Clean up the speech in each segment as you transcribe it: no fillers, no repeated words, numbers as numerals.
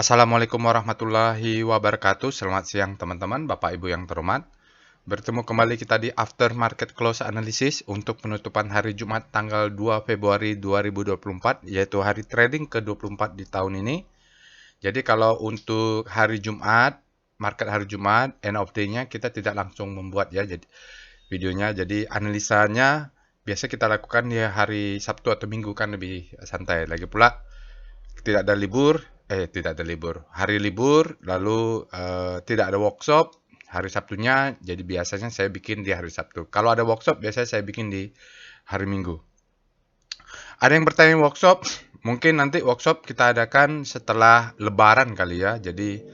Assalamualaikum warahmatullahi wabarakatuh. Selamat siang teman-teman, Bapak Ibu yang terhormat. Bertemu kembali kita di After Market Close Analysis untuk penutupan hari Jumat tanggal 2 Februari 2024, yaitu hari trading ke-24 di tahun ini. Jadi kalau untuk hari Jumat, market hari Jumat, end of day-nya kita tidak langsung membuat ya jadi videonya. Jadi analisanya biasa kita lakukan di hari Sabtu atau Minggu kan lebih santai. Lagi pula tidak ada libur, hari libur, lalu tidak ada workshop hari Sabtunya, jadi biasanya saya bikin di hari Sabtu. Kalau ada workshop, biasanya saya bikin di hari Minggu. Ada yang bertanya workshop, mungkin nanti workshop kita adakan setelah Lebaran kali ya, jadi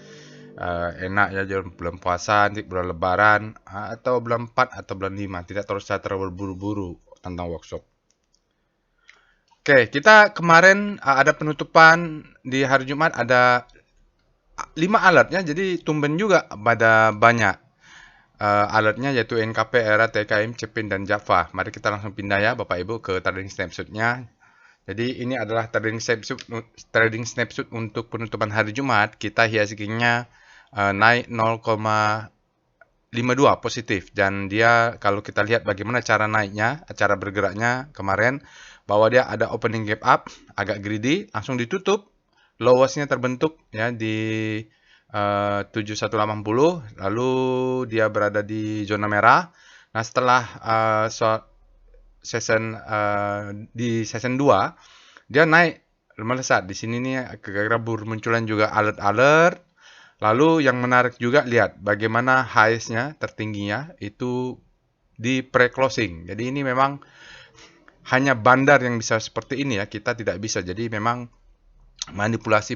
enak ya, bulan puasa, nanti bulan Lebaran, atau bulan 4 atau bulan 5, tidak terlalu berburu-buru tentang workshop. Oke, kita kemarin ada penutupan di hari Jumat ada 5 alatnya, jadi tumben juga pada banyak alatnya yaitu NKP, ERA, TKM, Cepin, dan Java. Mari kita langsung pindah ya Bapak Ibu ke trading snapshot-nya. Jadi ini adalah trading snapshot untuk penutupan hari Jumat. Kita IHSG-nya naik 0,52 positif, dan dia kalau kita lihat bagaimana cara naiknya, cara bergeraknya kemarin, bahwa dia ada opening gap up, agak greedy, langsung ditutup, lowest-nya terbentuk ya di 7180, lalu dia berada di zona merah. Nah, setelah di season 2 dia naik melesat di sini nih, kira-kira bermunculan juga alert-alert. Lalu yang menarik juga, lihat bagaimana highest-nya tertingginya itu di pre-closing. Jadi ini memang hanya bandar yang bisa seperti ini ya, kita tidak bisa. Jadi memang manipulasi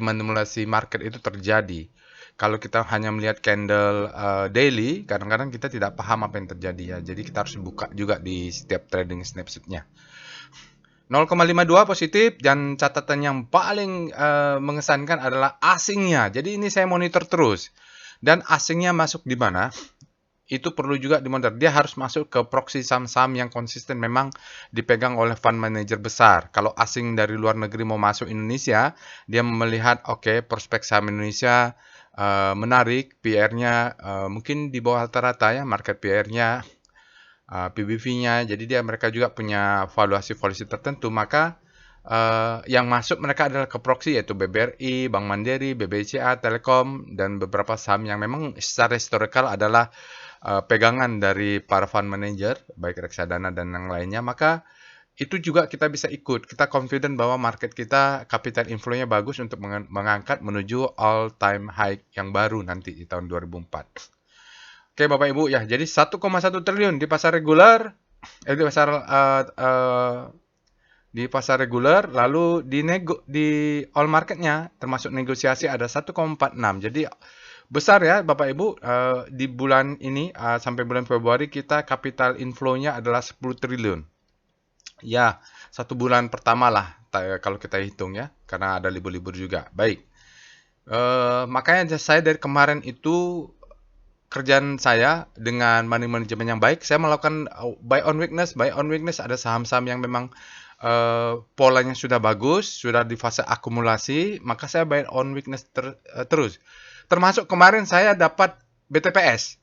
market itu terjadi. Kalau kita hanya melihat candle daily, kadang-kadang kita tidak paham apa yang terjadi ya. Jadi kita harus buka juga di setiap trading snapshot-nya. 0,52 positif, dan catatan yang paling mengesankan adalah asingnya. Jadi ini saya monitor terus. Dan asingnya masuk di mana? Itu perlu juga dimonitor. Dia harus masuk ke proxy saham-saham yang konsisten memang dipegang oleh fund manager besar. Kalau asing dari luar negeri mau masuk Indonesia, dia melihat oke, prospek saham Indonesia menarik, PR-nya mungkin di bawah rata-rata ya, market PR-nya, PBV-nya. Jadi mereka juga punya valuasi tertentu, maka yang masuk mereka adalah ke proxy, yaitu BBRI, Bank Mandiri, BBCA, Telkom, dan beberapa saham yang memang secara historical adalah pegangan dari para fund manager, baik reksadana dan yang lainnya. Maka itu juga kita bisa ikut. Kita confident bahwa market kita capital inflow-nya bagus untuk mengangkat menuju all time high yang baru nanti di tahun 2004. Oke Bapak Ibu ya, jadi 1,1 triliun di pasar reguler, di pasar reguler, lalu di all marketnya termasuk negosiasi ada 1,46. Jadi besar ya Bapak Ibu, di bulan ini sampai bulan Februari kita capital inflow-nya adalah 10 triliun. Ya, satu bulan pertama lah kalau kita hitung ya, karena ada libur-libur juga. Baik, makanya saya dari kemarin itu kerjaan saya dengan money management yang baik, saya melakukan buy on weakness. Buy on weakness ada saham-saham yang memang polanya sudah bagus, sudah di fase akumulasi, maka saya buy on weakness terus. Termasuk kemarin saya dapat BTPS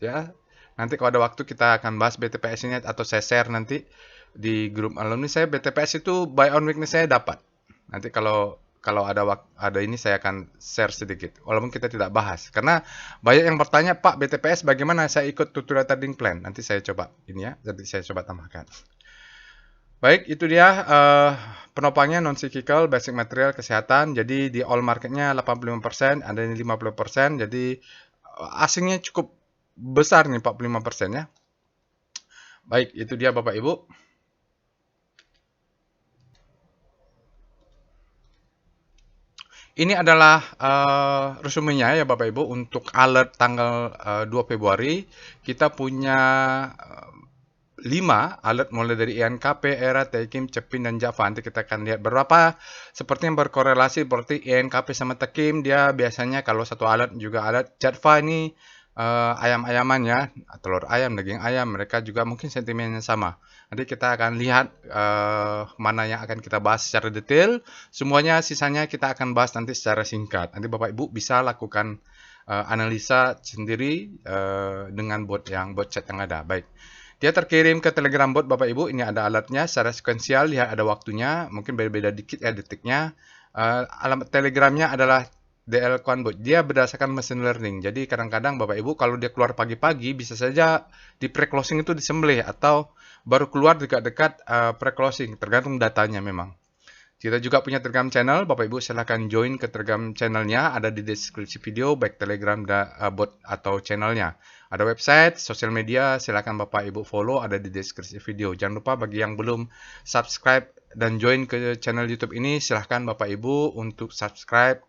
ya. Nanti kalau ada waktu kita akan bahas BTPS ini, atau saya share nanti di grup alumni saya. BTPS itu buy on weakness saya dapat. Nanti kalau ada ini saya akan share sedikit, walaupun kita tidak bahas. Karena banyak yang bertanya, Pak, BTPS bagaimana saya ikut tutorial trading plan? Nanti saya coba ini ya, nanti saya coba tambahkan. Baik, itu dia penopangnya non-cyclical, basic material, kesehatan. Jadi di all marketnya 85%, ada yang 50%. Jadi asingnya cukup besar nih, 45% ya. Baik, itu dia Bapak Ibu. Ini adalah resumenya ya Bapak Ibu untuk alert tanggal 2 Februari. Kita punya 5 alert mulai dari INKP, ERA, TKIM, Cepin, dan Java. Nanti kita akan lihat berapa seperti yang berkorelasi seperti INKP sama TKIM. Dia biasanya kalau satu alert juga alert. Java ini ayam-ayamannya, telur ayam, daging ayam, mereka juga mungkin sentimennya sama. Nanti kita akan lihat mana yang akan kita bahas secara detail. Semuanya sisanya kita akan bahas nanti secara singkat. Nanti Bapak Ibu bisa lakukan analisa sendiri dengan bot chat yang ada. Baik. Dia terkirim ke Telegram bot Bapak Ibu. Ini ada alatnya secara sekuensial, lihat ada waktunya, mungkin beda-beda dikit ya detiknya. Alamat Telegramnya adalah DL Quanbot. Dia berdasarkan machine learning. Jadi kadang-kadang Bapak Ibu kalau dia keluar pagi-pagi bisa saja di pre-closing itu disembelih atau baru keluar dekat-dekat pre-closing, tergantung datanya memang. Kita juga punya Telegram channel, Bapak Ibu silahkan join ke Telegram channelnya, ada di deskripsi video, baik Telegram bot atau channelnya. Ada website, sosial media, silahkan Bapak Ibu follow, ada di deskripsi video. Jangan lupa bagi yang belum subscribe dan join ke channel YouTube ini, silahkan Bapak Ibu untuk subscribe,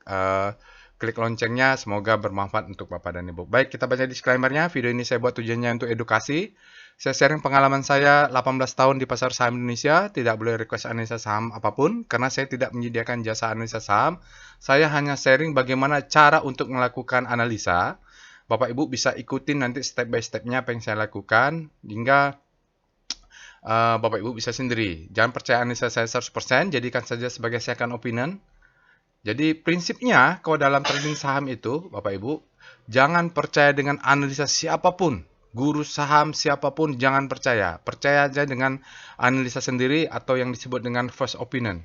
klik loncengnya, semoga bermanfaat untuk Bapak dan Ibu. Baik, kita baca disclaimer-nya. Video ini saya buat tujuannya untuk edukasi. Saya sharing pengalaman saya 18 tahun di pasar saham Indonesia, tidak boleh request analisa saham apapun, karena saya tidak menyediakan jasa analisa saham. Saya hanya sharing bagaimana cara untuk melakukan analisa. Bapak Ibu bisa ikutin nanti step by step-nya apa yang saya lakukan, hingga Bapak Ibu bisa sendiri. Jangan percaya analisa saya 100%, jadikan saja sebagai second opinion. Jadi prinsipnya, kalau dalam trading saham itu, Bapak Ibu, jangan percaya dengan analisa siapapun. Guru saham siapapun jangan percaya. Percaya aja dengan analisa sendiri atau yang disebut dengan first opinion.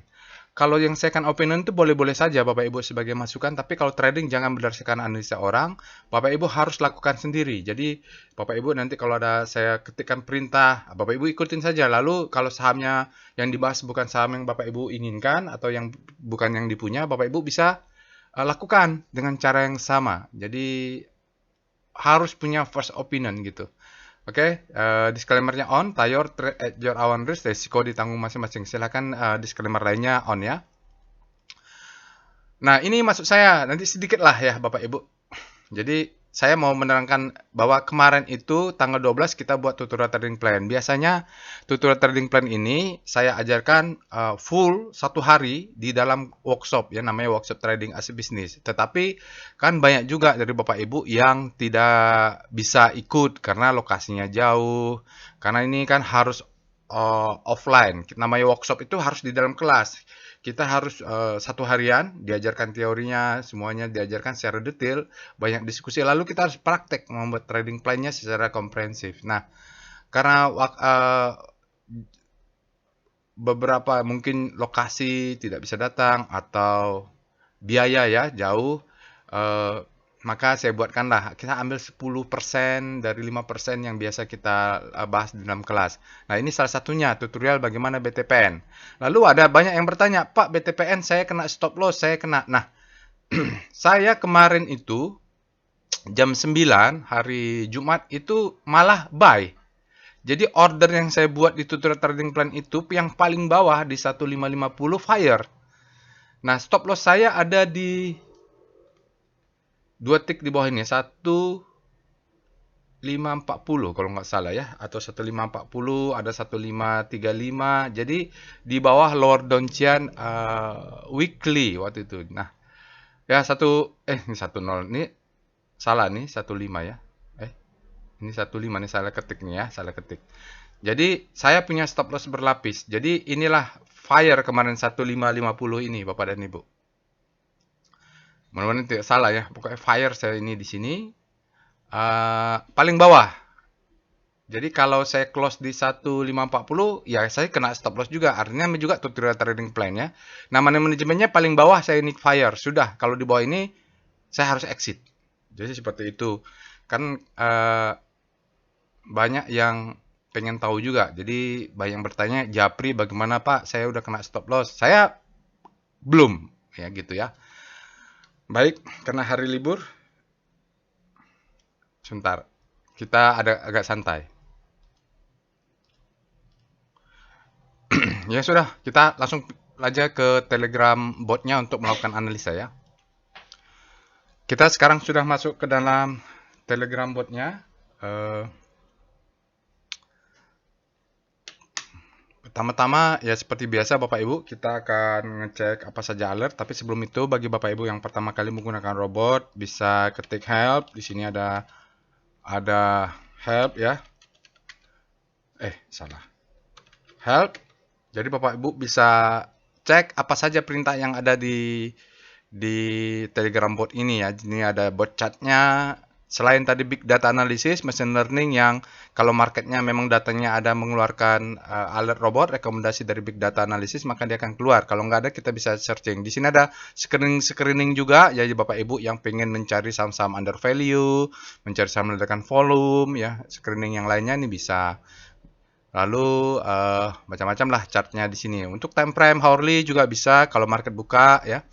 Kalau yang second opinion itu boleh-boleh saja Bapak Ibu sebagai masukan, tapi kalau trading jangan berdasarkan analisa orang, Bapak Ibu harus lakukan sendiri. Jadi Bapak Ibu nanti kalau ada saya ketikkan perintah, Bapak Ibu ikutin saja. Lalu kalau sahamnya yang dibahas bukan saham yang Bapak Ibu inginkan atau yang bukan yang dipunya, Bapak Ibu bisa lakukan dengan cara yang sama. Jadi harus punya first opinion gitu. Oke, disclaimer-nya on, tayor trade at your own risk, resiko ditanggung masing-masing. Silakan disclaimer lainnya on ya. Nah, ini maksud saya, nanti sedikit lah ya Bapak Ibu. Jadi, saya mau menerangkan bahwa kemarin itu tanggal 12 kita buat tutorial trading plan. Biasanya tutorial trading plan ini saya ajarkan full 1 hari di dalam workshop ya, namanya workshop trading as a business. Tetapi kan banyak juga dari Bapak Ibu yang tidak bisa ikut karena lokasinya jauh. Karena ini kan harus offline. Namanya workshop itu harus di dalam kelas. Kita harus 1 harian diajarkan teorinya, semuanya diajarkan secara detail, banyak diskusi. Lalu kita harus praktek membuat trading plan-nya secara komprehensif. Nah, karena beberapa mungkin lokasi tidak bisa datang atau biaya ya jauh, maka saya buatkanlah, kita ambil 10% dari 5% yang biasa kita bahas di dalam kelas. Nah, ini salah satunya, tutorial bagaimana BTPN. Lalu ada banyak yang bertanya, Pak, BTPN saya kena stop loss, saya kena. Nah, saya kemarin itu, jam 9, hari Jumat, itu malah buy. Jadi order yang saya buat di tutorial trading plan itu, yang paling bawah di 1550 fire. Nah, stop loss saya ada di 2 tick di bawah ini, 1540 kalau nggak salah ya, atau 1540, ada 1535. Jadi di bawah lower Donchian weekly waktu itu. Nah, ya ini 10, ini salah nih 15 ya. Ini 15 nih salah ketik nih ya, salah ketik. Jadi saya punya stop loss berlapis. Jadi inilah fire kemarin 1550 ini Bapak dan Ibu. Mudah-mudahan tidak salah ya. Pokoknya fire saya ini di sini paling bawah. Jadi kalau saya close di 1540, ya saya kena stop loss juga. Artinya juga tutorial trading plan ya. Nah, manajemennya paling bawah saya ini fire. Sudah, kalau di bawah ini saya harus exit. Jadi seperti itu. Kan banyak yang pengen tahu juga. Jadi banyak yang bertanya, Japri bagaimana Pak? Saya udah kena stop loss. Saya belum, ya gitu ya. Baik, karena hari libur, sebentar, kita agak santai. Ya sudah, kita langsung aja ke Telegram botnya untuk melakukan analisa ya. Kita sekarang sudah masuk ke dalam Telegram botnya. Pertama-tama ya seperti biasa Bapak Ibu, kita akan ngecek apa saja alert. Tapi sebelum itu bagi Bapak Ibu yang pertama kali menggunakan robot, bisa ketik help. Di sini ada ada help ya. Salah. Help. Jadi Bapak Ibu bisa cek apa saja perintah yang ada di Telegram bot ini ya. Ini ada bot chatnya. Selain tadi big data analysis, machine learning yang kalau marketnya memang datanya ada mengeluarkan alert robot, rekomendasi dari big data analysis, maka dia akan keluar. Kalau nggak ada, kita bisa searching. Di sini ada screening juga, jadi Bapak Ibu yang pengen mencari saham-saham under value, mencari saham ledakan volume, ya screening yang lainnya ini bisa. Lalu macam-macam lah chartnya di sini. Untuk time frame, hourly juga bisa kalau market buka ya.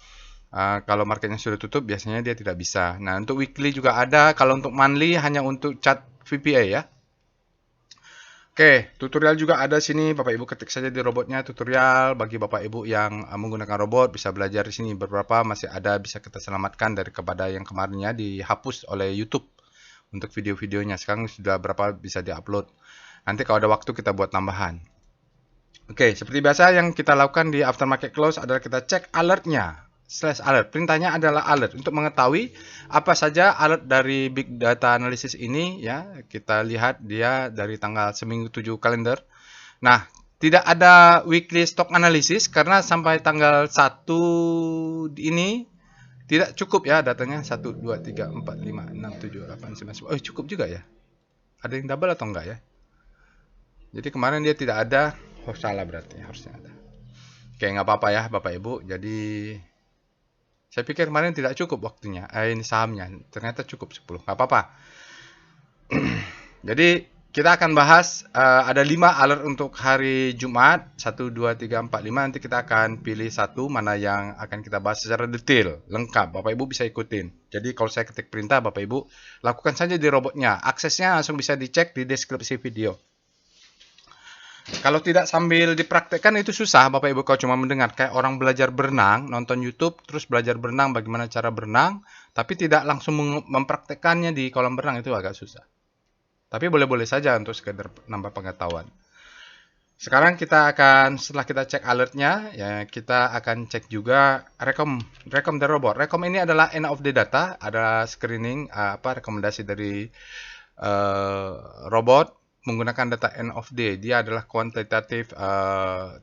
Kalau marketnya sudah tutup biasanya dia tidak bisa. Nah, untuk weekly juga ada. Kalau untuk monthly hanya untuk chart VPA ya. Oke, tutorial juga ada sini. Bapak Ibu ketik saja di robotnya tutorial bagi Bapak Ibu yang menggunakan robot bisa belajar di sini. Beberapa masih ada bisa kita selamatkan dari kepada yang kemarinnya dihapus oleh YouTube untuk video-videonya. Sekarang sudah berapa bisa diupload. Nanti kalau ada waktu kita buat tambahan. Oke, seperti biasa yang kita lakukan di aftermarket close adalah kita cek alertnya. /alert. Perintahnya adalah alert untuk mengetahui apa saja alert dari big data analysis ini ya. Kita lihat dia dari tanggal seminggu 7 kalender. Nah, tidak ada weekly stock analysis karena sampai tanggal 1 ini tidak cukup ya datanya 1 2 3 4 5 6 7 8 9 10. Oh, cukup juga ya. Ada yang double atau enggak ya? Jadi kemarin dia tidak ada. Oh, salah berarti harusnya ada. Oke, nggak apa-apa ya Bapak Ibu. Jadi saya pikir kemarin tidak cukup waktunya. Ini sahamnya. Ternyata cukup 10. Nggak apa-apa. Jadi kita akan bahas ada 5 alert untuk hari Jumat. 1, 2, 3, 4, 5. Nanti kita akan pilih satu mana yang akan kita bahas secara detail. Lengkap. Bapak Ibu bisa ikutin. Jadi kalau saya ketik perintah Bapak Ibu lakukan saja di robotnya. Aksesnya langsung bisa dicek di deskripsi video. Kalau tidak sambil dipraktekkan itu susah Bapak Ibu kalau cuma mendengar. Kayak orang belajar berenang, nonton YouTube, terus belajar berenang bagaimana cara berenang, tapi tidak langsung mempraktekannya di kolam berenang itu agak susah. Tapi boleh-boleh saja untuk sekedar nambah pengetahuan. Sekarang kita akan, setelah kita cek alertnya, ya kita akan cek juga rekom the robot. Rekom ini adalah end of the data, ada screening, rekomendasi dari robot menggunakan data end of day. Dia adalah quantitative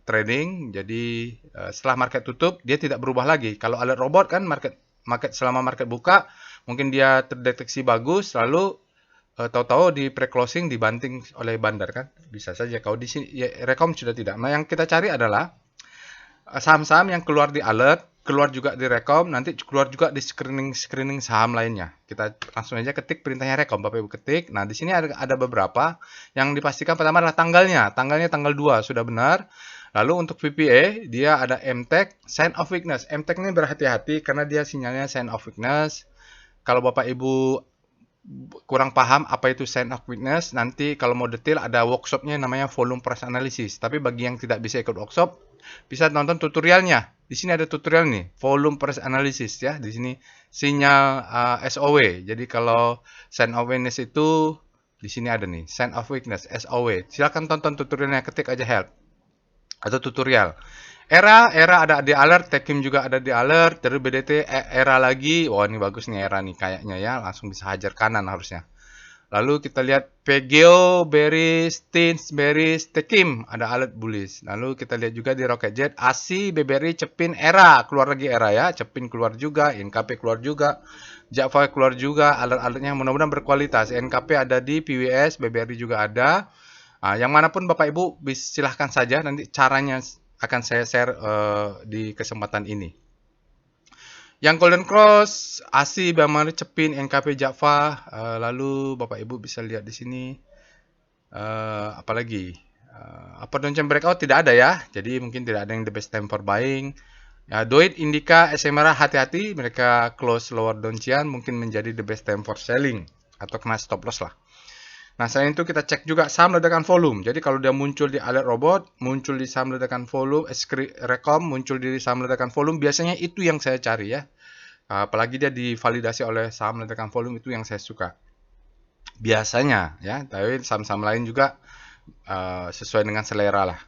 trading. Jadi setelah market tutup dia tidak berubah lagi. Kalau alert robot kan market selama market buka mungkin dia terdeteksi bagus lalu tahu-tahu di pre-closing dibanting oleh bandar kan. Bisa saja. Kalau di sini ya, rekom sudah tidak. Nah, yang kita cari adalah saham-saham yang keluar di alert, keluar juga di rekom, nanti keluar juga di screening saham lainnya. Kita langsung aja ketik perintahnya rekom, Bapak Ibu ketik. Nah, di sini ada beberapa yang dipastikan pertama adalah tanggalnya. Tanggalnya tanggal 2 sudah benar. Lalu untuk VPA, dia ada MTEK, sign of weakness. MTEK ini berhati-hati karena dia sinyalnya sign of weakness. Kalau Bapak Ibu kurang paham apa itu sign of weakness, nanti kalau mau detail ada workshopnya namanya volume price analysis. Tapi bagi yang tidak bisa ikut workshop, bisa nonton tutorialnya. Di sini ada tutorial nih, volume price analysis ya. Di sini sinyal SOW. Jadi kalau sign of weakness itu di sini ada nih, sign of weakness SOW. Silakan tonton tutorialnya, ketik aja help atau tutorial. Era ada di alert, Tekim juga ada di alert, dari BDT era lagi. Wah, ini bagus nih era nih kayaknya ya, langsung bisa hajar kanan harusnya. Lalu kita lihat Pegeo, Bearish, Tins, Bearish, Tekim ada alert bullish. Lalu kita lihat juga di Rocket Jet, ASI, BBRI, Cepin, era keluar lagi era ya, Cepin keluar juga, NKP keluar juga, Java keluar juga, alert-alertnya mudah-mudahan berkualitas. NKP ada di PWS, BBRI juga ada. Yang manapun Bapak Ibu silahkan saja, nanti caranya akan saya share di kesempatan ini. Yang Golden Cross, ASI, Bamari, Cepin, NKP, Java, lalu Bapak Ibu bisa lihat di sini apalagi upper downtrend breakout tidak ada ya, jadi mungkin tidak ada yang the best time for buying. Ya, Doit, Indika, SMRA hati-hati, mereka close lower downtrend mungkin menjadi the best time for selling atau kena stop loss lah. Nah, selain itu kita cek juga saham ledakan volume. Jadi kalau dia muncul di alert robot, muncul di saham ledakan volume, rekom muncul di saham ledakan volume, biasanya itu yang saya cari ya. Apalagi dia divalidasi oleh saham ledakan volume, itu yang saya suka. Biasanya ya, tapi saham-saham lain juga sesuai dengan selera lah.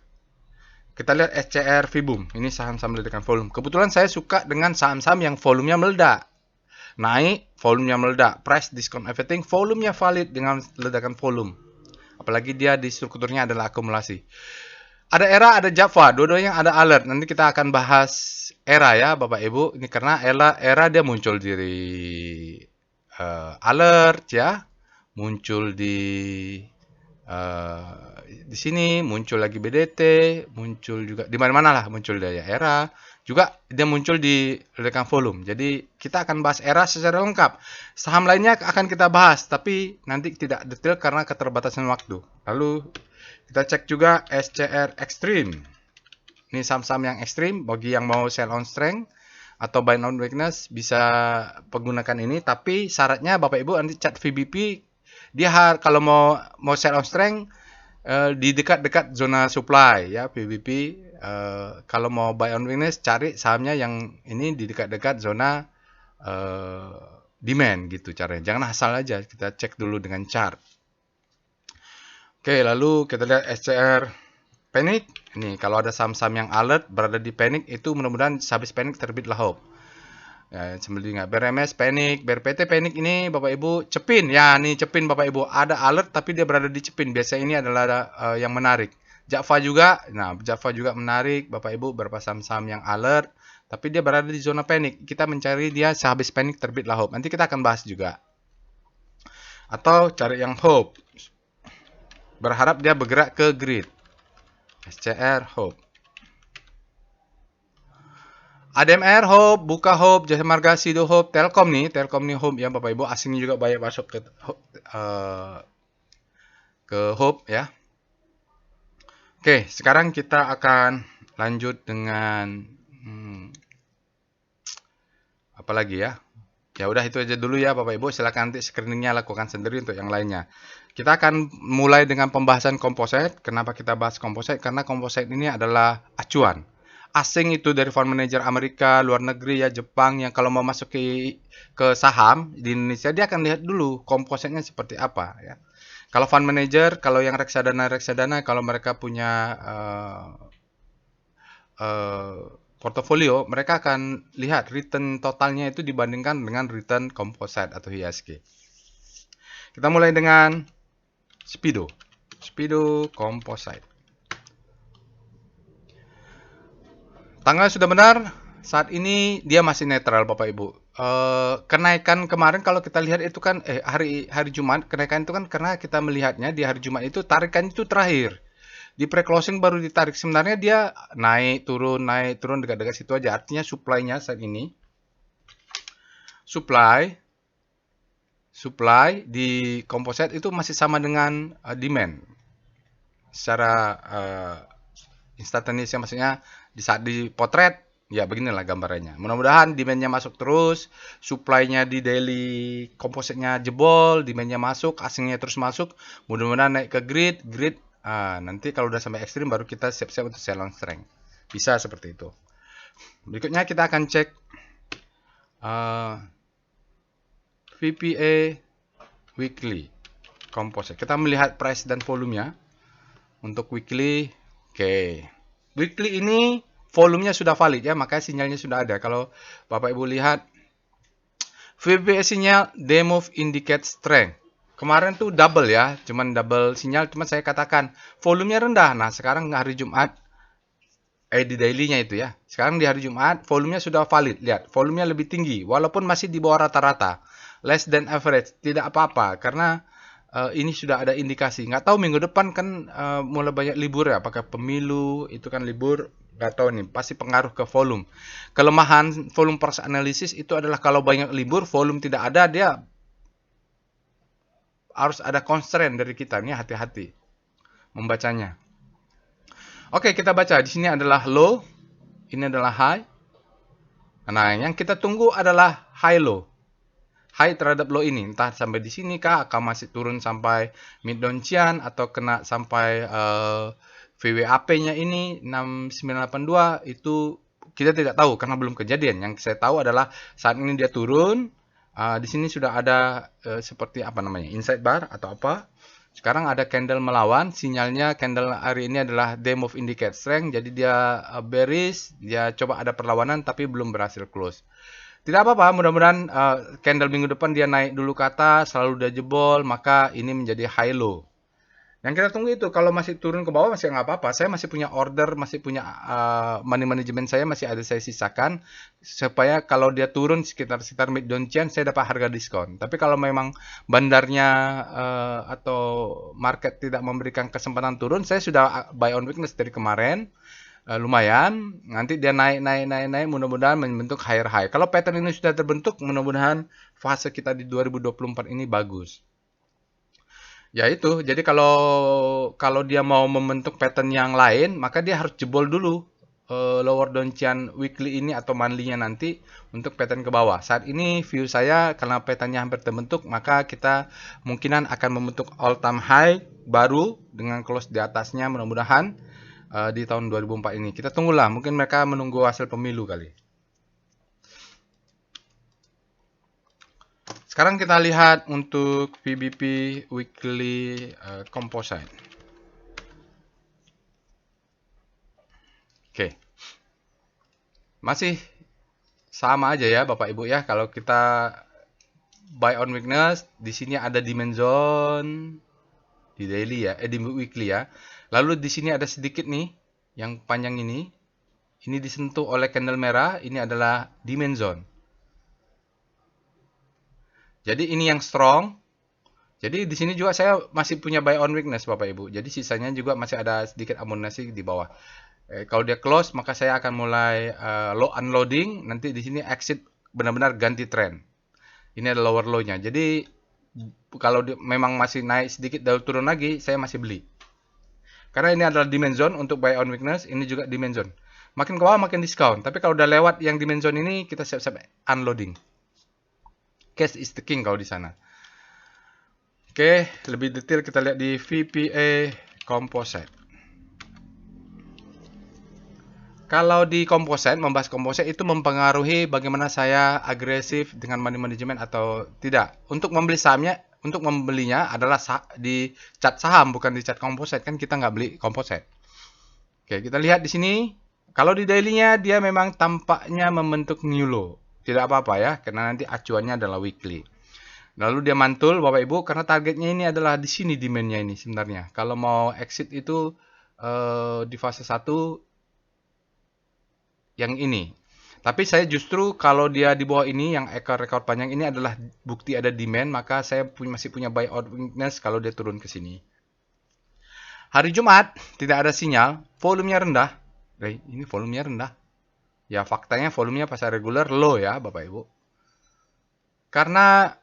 Kita lihat SCR Vibum, ini saham-saham ledakan volume. Kebetulan saya suka dengan saham-saham yang volumenya meledak. naik, volumenya meledak. Price, discount, everything, volumenya valid dengan ledakan volume. Apalagi dia di strukturnya adalah akumulasi. Ada era, ada Java, dua-duanya ada alert. Nanti kita akan bahas era ya, Bapak Ibu. Ini karena era dia muncul alert ya, muncul di sini, muncul lagi BDT, muncul juga di mana-mana lah muncul dia ya. Era juga dia muncul di ledakan volume. Jadi kita akan bahas era secara lengkap. Saham lainnya akan kita bahas, tapi nanti tidak detail karena keterbatasan waktu. Lalu kita cek juga SCR Extreme. Ini saham-saham yang ekstrim bagi yang mau sell on strength atau buy on weakness bisa menggunakan ini, tapi syaratnya Bapak Ibu nanti chat VBP dia kalau mau sell on strength di dekat-dekat zona supply ya VBP. Kalau mau buy on weakness cari sahamnya yang ini di dekat-dekat zona demand gitu caranya. Jangan asal aja, kita cek dulu dengan chart. Oke, lalu kita lihat SCR Panic. Ini kalau ada saham-saham yang alert berada di panic itu mudah-mudahan habis panic terbitlah hope. Ya, sembeli nggak BRMS panic, BRPT panic ini Bapak Ibu Cepin. Ya, nih Cepin Bapak Ibu ada alert tapi dia berada di Cepin. Biasanya ini adalah yang menarik. Java juga. Nah, Java juga menarik Bapak Ibu, beberapa saham-saham yang alert tapi dia berada di zona panic. Kita mencari dia sehabis panic terbitlah hope. Nanti kita akan bahas juga. Atau cari yang hope. Berharap dia bergerak ke grid. SCR Hope. ADMR Hope, Buka Hope, Jasa Marga Sido Hope, Telkom nih Hope ya Bapak Ibu, asingnya juga banyak masuk ke Hope ya. Oke, sekarang kita akan lanjut dengan apa lagi ya? Ya udah itu aja dulu ya Bapak Ibu, silakan nanti screeningnya lakukan sendiri untuk yang lainnya. Kita akan mulai dengan pembahasan komposit. Kenapa kita bahas komposit? Karena komposit ini adalah acuan. Asing itu dari fund manager Amerika, luar negeri ya, Jepang, yang kalau mau masuk ke saham di Indonesia, dia akan lihat dulu kompositnya seperti apa ya. Kalau fund manager, kalau yang reksadana, kalau mereka punya portofolio, mereka akan lihat return totalnya itu dibandingkan dengan return composite atau ISG. Kita mulai dengan Speedo Composite. Tanggal sudah benar, saat ini dia masih netral Bapak Ibu. Kenaikan kemarin kalau kita lihat itu kan hari Jumat, kenaikan itu kan karena kita melihatnya di hari Jumat itu tarikan itu terakhir. Di pre-closing baru ditarik. Sebenarnya dia naik turun dekat-dekat situ aja. Artinya supply-nya saat ini supply di komposit itu masih sama dengan demand. Secara instantaneous, maksudnya di saat dipotret ya beginilah gambarannya. Mudah-mudahan demand-nya masuk terus, supply-nya di daily kompositnya jebol, demand-nya masuk, asingnya terus masuk. Mudah-mudahan naik ke grid. Nanti kalau udah sampai ekstrim baru kita siap-siap untuk sell on strength. Bisa seperti itu. Berikutnya kita akan cek VPA weekly composite. Kita melihat price dan volumenya. Untuk weekly, oke. Weekly ini volumenya sudah valid ya, makanya sinyalnya sudah ada. Kalau Bapak Ibu lihat VPA sinyal demo indicate strength. Kemarin tuh double ya, cuman double sinyal, cuman saya katakan volumenya rendah. Nah, sekarang hari Jumat, di daily-nya itu ya. Sekarang di hari Jumat, volumenya sudah valid. Lihat, volumenya lebih tinggi, walaupun masih di bawah rata-rata. Less than average, tidak apa-apa, karena ini sudah ada indikasi. Nggak tahu minggu depan kan mulai banyak libur ya, apakah pemilu, itu kan libur. Nggak tahu nih, pasti pengaruh ke volume. Kelemahan volume price analysis itu adalah kalau banyak libur, volume tidak ada, dia harus ada constraint dari kita nih, hati-hati membacanya. Oke, kita baca. Di sini adalah low, ini adalah high. Nah, yang kita tunggu adalah high low. High terhadap low ini, entah sampai di sini kah, akan masih turun sampai mid Donchian atau kena sampai VWAP-nya ini 6982, itu kita tidak tahu karena belum kejadian. Yang saya tahu adalah saat ini dia turun. Di sini sudah ada seperti apa namanya, inside bar atau apa. Sekarang ada candle melawan, sinyalnya candle hari ini adalah day move indicate strength. Jadi dia bearish, dia coba ada perlawanan tapi belum berhasil close. Tidak apa-apa, mudah-mudahan candle minggu depan dia naik dulu ke atas, selalu dia jebol, maka ini menjadi high low. Yang kita tunggu itu, kalau masih turun ke bawah masih nggak apa-apa. Saya masih punya order, masih punya money management saya masih ada saya sisakan supaya kalau dia turun sekitar mid downtrend saya dapat harga diskon. Tapi kalau memang bandarnya atau market tidak memberikan kesempatan turun, saya sudah buy on weakness dari kemarin. Lumayan, nanti dia naik, mudah-mudahan membentuk higher high. Kalau pattern ini sudah terbentuk, mudah-mudahan fase kita di 2024 ini bagus. Ya itu, jadi kalau dia mau membentuk pattern yang lain, maka dia harus jebol dulu lower downtrend weekly ini atau monthly-nya nanti untuk pattern ke bawah. Saat ini view saya karena pattern-nya hampir terbentuk, maka kita mungkinan akan membentuk all time high baru dengan close di atasnya mudah-mudahan di tahun 2004 ini. Kita tunggulah, mungkin mereka menunggu hasil pemilu kali. Sekarang kita lihat untuk VBP Weekly Composite. Oke. Masih sama aja ya Bapak Ibu ya. Kalau kita buy on weakness, di sini ada demand zone di daily ya, di weekly ya. Lalu di sini ada sedikit nih yang panjang ini. Ini disentuh oleh candle merah, ini adalah demand zone. Jadi ini yang strong. Jadi di sini juga saya masih punya buy on weakness Bapak Ibu. Jadi sisanya juga masih ada sedikit amunisi di bawah. Kalau dia close maka saya akan mulai low unloading. Nanti di sini exit benar-benar ganti trend. Ini adalah lower low-nya. Jadi kalau memang masih naik sedikit dan turun lagi, saya masih beli. Karena ini adalah demand zone untuk buy on weakness, ini juga demand zone. Makin ke bawah makin diskon. Tapi kalau udah lewat yang demand zone ini, kita siap-siap unloading. Cash is the king kalau di sana. Oke, lebih detail kita lihat di VPA Composite. Kalau di composite, membahas composite itu mempengaruhi bagaimana saya agresif dengan money management atau tidak. Untuk membeli sahamnya, untuk membelinya adalah di chart saham, bukan di chart composite. Kan kita nggak beli composite. Oke, kita lihat di sini. Kalau di daily-nya, dia memang tampaknya membentuk new low. Tidak apa-apa ya, karena nanti acuannya adalah weekly. Lalu dia mantul, Bapak Ibu, karena targetnya ini adalah di sini demand-nya ini sebenarnya. Kalau mau exit itu di fase 1, yang ini. Tapi saya justru kalau dia di bawah ini yang ekor panjang ini adalah bukti ada demand, maka saya masih punya buy out weakness kalau dia turun ke sini. Hari Jumat tidak ada sinyal, volumenya rendah. Ini volumenya rendah. Ya faktanya volumenya pasar reguler low ya Bapak Ibu. Karena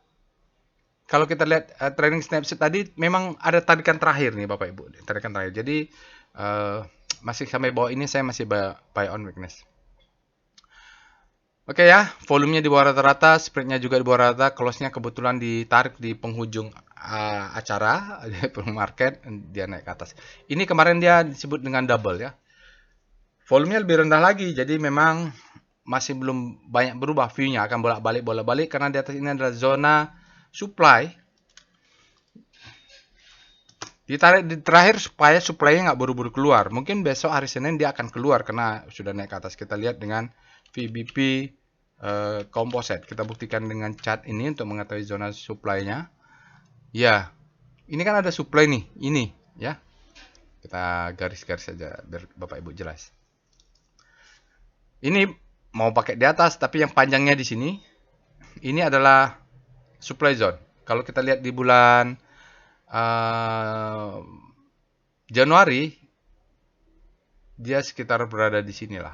kalau kita lihat trading snapshot tadi memang ada tarikan terakhir nih Bapak Ibu, tarikan terakhir. Jadi masih sampai bawah ini saya masih buy on weakness. Oke ya, volumenya di bawah rata-rata, spreadnya juga di bawah rata, close-nya kebetulan ditarik di penghujung acara, di market, dia naik ke atas. Ini kemarin dia disebut dengan double ya. Volumenya lebih rendah lagi, jadi memang masih belum banyak berubah view-nya, akan bolak-balik karena di atas ini adalah zona supply. Ditarik di terakhir supaya supply-nya nggak buru-buru keluar. Mungkin besok hari Senin dia akan keluar karena sudah naik ke atas. Kita lihat dengan VBP Composite. Kita buktikan dengan chart ini untuk mengetahui zona supply-nya. Ya, ini kan ada supply nih, ini ya. Kita garis-garis saja biar Bapak Ibu jelas. Ini mau pakai di atas, tapi yang panjangnya di sini, ini adalah supply zone. Kalau kita lihat di bulan Januari, dia sekitar berada di sinilah.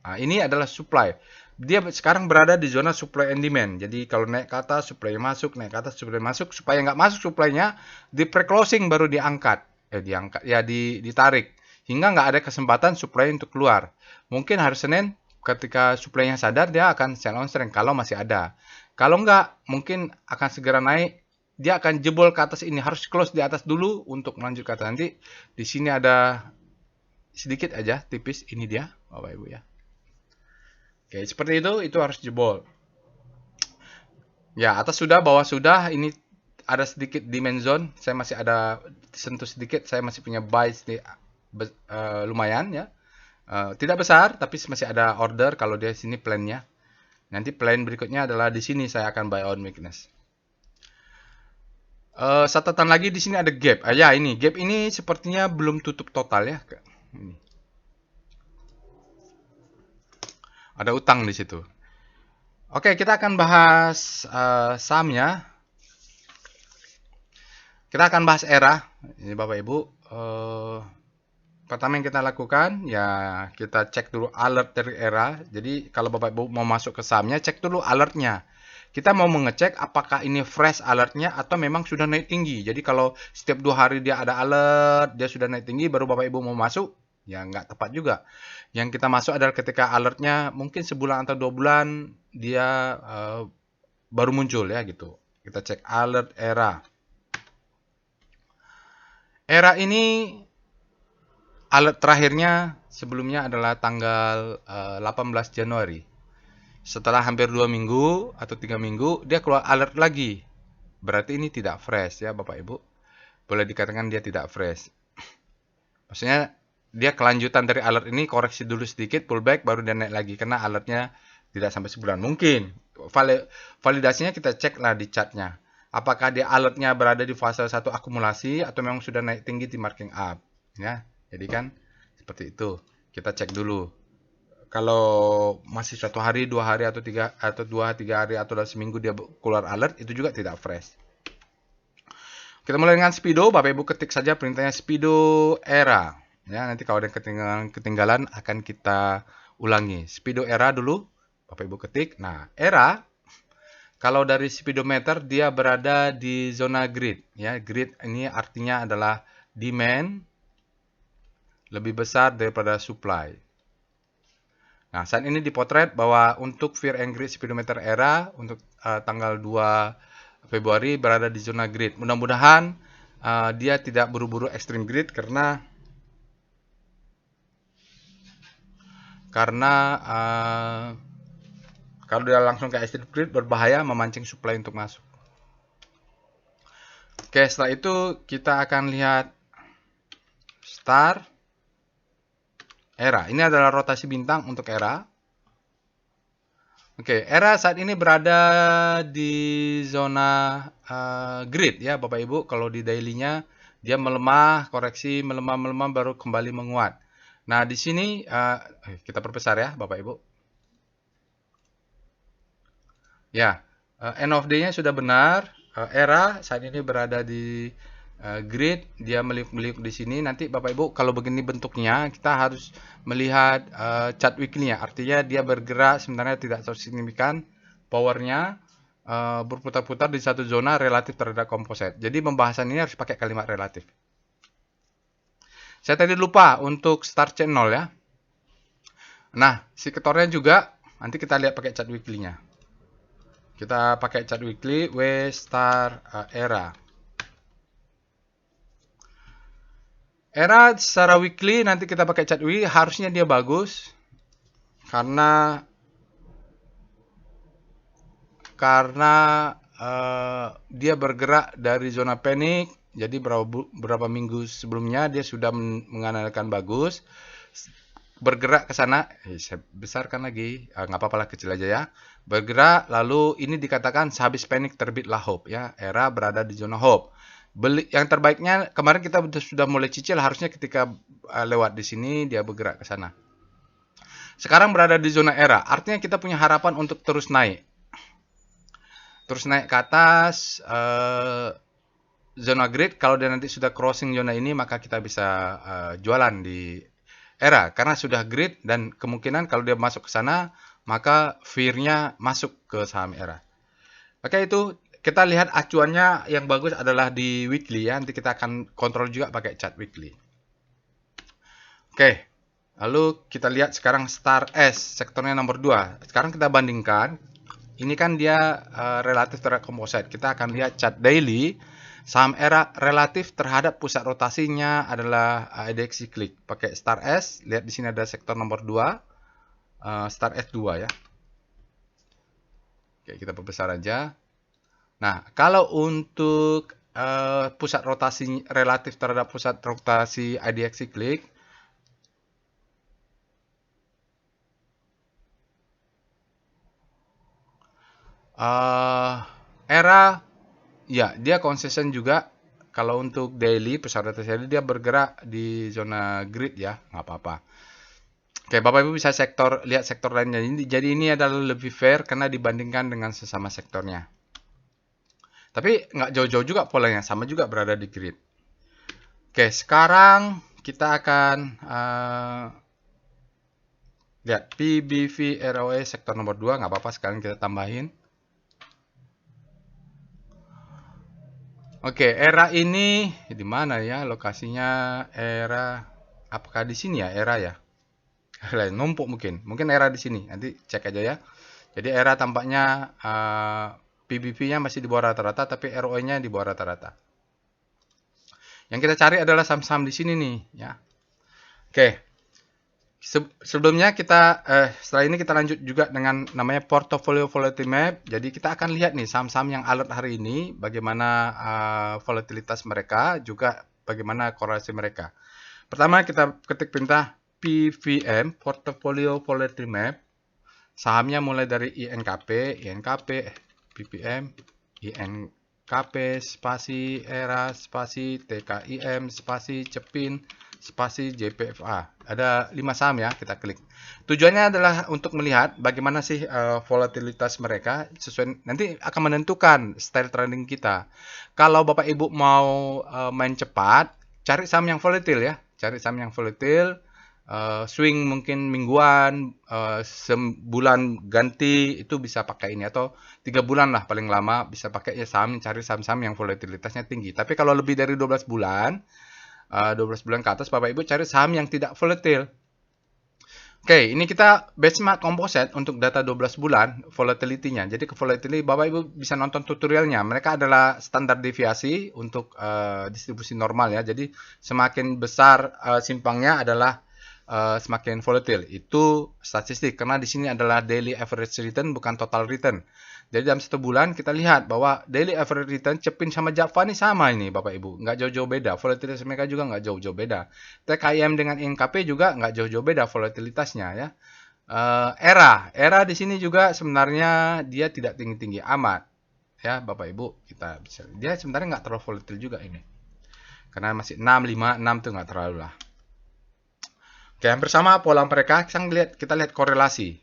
Nah, ini adalah supply. Dia sekarang berada di zona supply and demand. Jadi kalau naik ke atas, supply masuk, naik ke atas, supply masuk. Supaya nggak masuk supply-nya, di pre-closing baru diangkat. Ditarik. Hingga nggak ada kesempatan supply untuk keluar. Mungkin hari Senin, ketika supply-nya sadar, dia akan sell on strength. Kalau masih ada. Kalau nggak, mungkin akan segera naik. Dia akan jebol ke atas ini. Harus close di atas dulu untuk melanjut ke atas. Nanti di sini ada sedikit aja, tipis. Ini dia, Bapak Ibu ya. Oke, seperti itu harus jebol. Ya, atas sudah, bawah sudah. Ini ada sedikit demand zone. Saya masih ada sentuh sedikit. Saya masih punya buy lumayan ya. Tidak besar, tapi masih ada order kalau dia sini plan-nya. Nanti plan berikutnya adalah di sini saya akan buy on weakness. Catatan lagi di sini ada gap. Ya, ini gap ini sepertinya belum tutup total ya. Ini. Ada utang di situ. Oke, kita akan bahas sahamnya. Kita akan bahas ERA. Ini Bapak Ibu. Pertama yang kita lakukan, ya kita cek dulu alert dari ERA. Jadi kalau Bapak Ibu mau masuk ke sahamnya, cek dulu alertnya. Kita mau mengecek apakah ini fresh alertnya atau memang sudah naik tinggi. Jadi kalau setiap 2 hari dia ada alert, dia sudah naik tinggi, baru Bapak Ibu mau masuk, ya nggak tepat juga. Yang kita masuk adalah ketika alertnya mungkin sebulan atau 2 bulan dia baru muncul ya gitu. Kita cek alert ERA. ERA ini alert terakhirnya sebelumnya adalah tanggal 18 Januari. Setelah hampir 2 minggu atau 3 minggu, dia keluar alert lagi. Berarti ini tidak fresh ya Bapak Ibu. Boleh dikatakan dia tidak fresh. Maksudnya dia kelanjutan dari alert ini, koreksi dulu sedikit, pullback, baru dia naik lagi. Karena alertnya tidak sampai sebulan. Mungkin. Validasinya kita cek lah di chartnya. Apakah dia alertnya berada di fase 1 akumulasi atau memang sudah naik tinggi di marking up. Ya, jadi kan seperti itu. Kita cek dulu. Kalau masih 1 hari, 2 hari atau 3 hari atau dalam seminggu dia keluar alert, itu juga tidak fresh. Kita mulai dengan Speedo. Bapak Ibu ketik saja perintahnya Speedo ERA. Ya, nanti kalau ada ketinggalan akan kita ulangi. Speedo ERA dulu. Bapak Ibu ketik. Nah, ERA kalau dari speedometer dia berada di zona grid. Ya, grid ini artinya adalah demand lebih besar daripada supply. Nah, saat ini dipotret bahwa untuk Fear and Greed speedometer ERA untuk tanggal 2 Februari berada di zona grid. Mudah-mudahan dia tidak buru-buru ekstrim grid karena kalau dia langsung ke ekstrim grid berbahaya, memancing supply untuk masuk. Oke, setelah itu kita akan lihat star ERA. Ini adalah rotasi bintang untuk ERA. Oke, ERA saat ini berada di zona grid ya Bapak Ibu. Kalau di daily-nya dia melemah, koreksi, melemah baru kembali menguat. Nah, di sini kita perbesar ya Bapak Ibu. Ya, end of day-nya sudah benar. ERA saat ini berada di grid, dia meliuk-meliuk di sini. Nanti Bapak Ibu kalau begini bentuknya kita harus melihat chart weekly-nya. Artinya dia bergerak sebenarnya tidak signifikan, powernya berputar-putar di satu zona relatif terhadap komposit. Jadi pembahasan ini harus pakai kalimat relatif. Saya tadi lupa untuk start channel ya. Nah, sektornya juga nanti kita lihat pakai chart weekly-nya. Kita pakai chart weekly W star ERA. ERA secara weekly nanti kita pakai chart weekly harusnya dia bagus karena dia bergerak dari zona panik. Jadi berapa minggu sebelumnya dia sudah mengandalkan bagus, bergerak ke sana. Saya besarkan lagi, nggak apa-apa lah, kecil aja ya. Bergerak lalu ini dikatakan sehabis panik terbitlah hope ya. ERA berada di zona hope. Beli yang terbaiknya kemarin kita sudah mulai cicil, harusnya ketika lewat di sini dia bergerak ke sana. Sekarang berada di zona ERA, artinya kita punya harapan untuk terus naik. Terus naik ke atas zona grid. Kalau dia nanti sudah crossing zona ini, maka kita bisa jualan di ERA karena sudah grid dan kemungkinan kalau dia masuk ke sana, maka fear-nya masuk ke saham ERA. Oke, itu kita lihat acuannya yang bagus adalah di weekly ya. Nanti kita akan kontrol juga pakai chart weekly. Oke, lalu kita lihat sekarang Star S, sektornya nomor 2. Sekarang kita bandingkan. Ini kan dia relatif terhadap komposit. Kita akan lihat chart daily. Saham ERA relatif terhadap pusat rotasinya adalah IDX Cyclic. Pakai Star S. Lihat di sini ada sektor nomor 2. Star S2 ya. Oke, kita perbesar aja. Nah, kalau untuk pusat rotasi relatif terhadap pusat rotasi IDX Cyclic, Eh, Era, ya dia konsisten juga. Kalau untuk daily, persahabatan daily dia bergerak di zona grid ya, nggak apa-apa. Oke, Bapak Ibu bisa lihat sektor lainnya. Jadi ini adalah lebih fair karena dibandingkan dengan sesama sektornya. Tapi nggak jauh-jauh juga polanya, sama juga berada di grid. Oke, sekarang kita akan lihat PBV ROE sektor nomor 2, nggak apa-apa sekarang kita tambahin. Oke, era ini di mana ya lokasinya? Era apakah di sini ya era ya? Numpuk mungkin era di sini. Nanti cek aja ya. Jadi era tampaknya PBV-nya masih di bawah rata-rata, tapi ROE-nya di bawah rata-rata. Yang kita cari adalah saham-saham di sini nih, ya. Oke. Sebelumnya setelah ini kita lanjut juga dengan namanya portfolio volatility map. Jadi kita akan lihat nih saham-saham yang alert hari ini, bagaimana volatilitas mereka, juga bagaimana korelasi mereka. Pertama kita ketik perintah PVM, portfolio volatility map. Sahamnya mulai dari INKP, PVM, INKP, spasi ERA, spasi TKIM, spasi CEPIN, spasi JPFA. Ada 5 saham ya, kita klik. Tujuannya adalah untuk melihat bagaimana sih volatilitas mereka, sesuai nanti akan menentukan style trading kita. Kalau Bapak Ibu mau main cepat, cari saham yang volatil ya, cari saham yang volatil. Swing mungkin mingguan, sebulan ganti itu bisa pakai ini, atau 3 bulan lah paling lama bisa pakai ya cari saham-saham yang volatilitasnya tinggi. Tapi kalau lebih dari 12 bulan, 12 bulan ke atas, Bapak Ibu cari saham yang tidak volatil. Oke, ini kita benchmark composite untuk data 12 bulan volatility-nya. Jadi ke volatility Bapak Ibu bisa nonton tutorialnya. Mereka adalah standar deviasi untuk distribusi normal ya. Jadi semakin besar simpangnya adalah semakin volatil. Itu statistik karena di sini adalah daily average return bukan total return. Jadi dalam 1 bulan kita lihat bahwa daily average return CEPIN sama JAVA ini sama ini Bapak Ibu. Nggak jauh-jauh beda. Volatilitas mereka juga nggak jauh-jauh beda. TKIM dengan INKP juga nggak jauh-jauh beda volatilitasnya ya. Era di sini juga sebenarnya dia tidak tinggi-tinggi amat. Ya Bapak Ibu kita bisa. Dia sebenarnya nggak terlalu volatil juga ini. Karena masih 6, 5, 6 tuh nggak terlalu lah. Oke, hampir sama pola mereka. Kita lihat korelasi.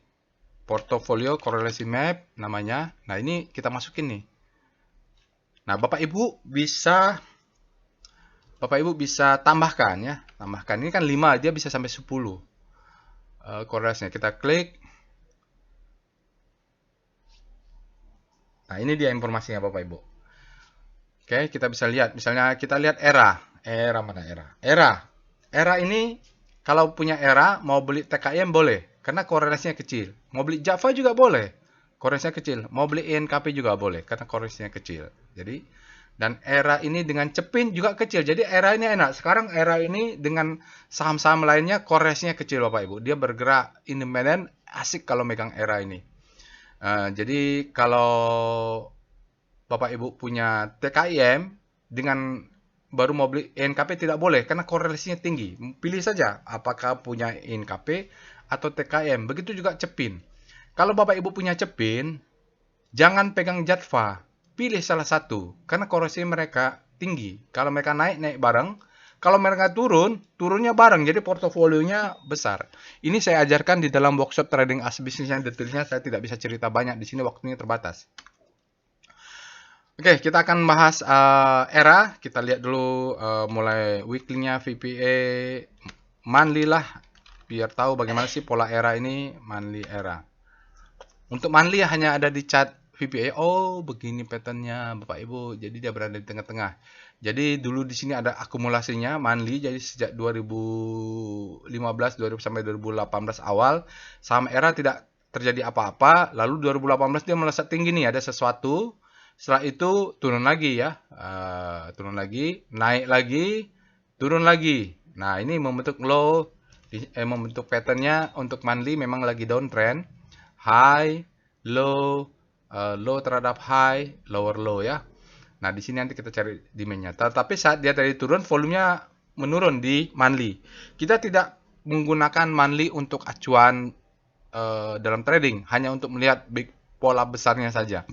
Portfolio korelasi map namanya. Nah, ini kita masukin nih. Nah, Bapak Ibu bisa tambahkan ya. Tambahkan. Ini kan 5, dia bisa sampai 10. Korelasinya kita klik. Nah, ini dia informasinya Bapak Ibu. Oke, kita bisa lihat. Misalnya kita lihat era. Era mana era? Era ini kalau punya era mau beli TKIM boleh. Karena korelasinya kecil. Mau beli Java juga boleh. Korelasinya kecil. Mau beli INKP juga boleh. Karena korelasinya kecil. Jadi, dan era ini dengan CEPIN juga kecil. Jadi era ini enak. Sekarang era ini dengan saham-saham lainnya korelasinya kecil Bapak Ibu. Dia bergerak independen. Asik kalau megang era ini. Jadi kalau Bapak Ibu punya TKIM dengan baru mau beli INKP tidak boleh karena korelasinya tinggi. Pilih saja apakah punya INKP atau TKM. Begitu juga CEPIN. Kalau Bapak Ibu punya CEPIN, jangan pegang JATVA. Pilih salah satu karena korelasi mereka tinggi. Kalau mereka naik bareng. Kalau mereka turunnya bareng. Jadi portofolionya besar. Ini saya ajarkan di dalam workshop trading as business yang detailnya saya tidak bisa cerita banyak di sini, waktunya terbatas. Oke, kita akan bahas era. Kita lihat dulu mulai weekly-nya VPA, monthly lah, biar tahu bagaimana sih pola era ini, monthly era. Untuk monthly hanya ada di chart VPA. Oh, begini pattern-nya Bapak Ibu. Jadi dia berada di tengah-tengah. Jadi dulu di sini ada akumulasinya monthly. Jadi sejak 2015 sampai 2018 awal saham era tidak terjadi apa-apa. Lalu 2018 dia melesat tinggi nih, ada sesuatu. Setelah itu turun lagi ya, turun lagi, naik lagi, turun lagi. Nah ini membentuk low, membentuk patternnya untuk monthly memang lagi downtrend, high, low, low terhadap high, lower low ya. Nah di sini nanti kita cari demand-nya. Tapi saat dia tadi turun, volumenya menurun di monthly. Kita tidak menggunakan monthly untuk acuan dalam trading, hanya untuk melihat big pola besarnya saja.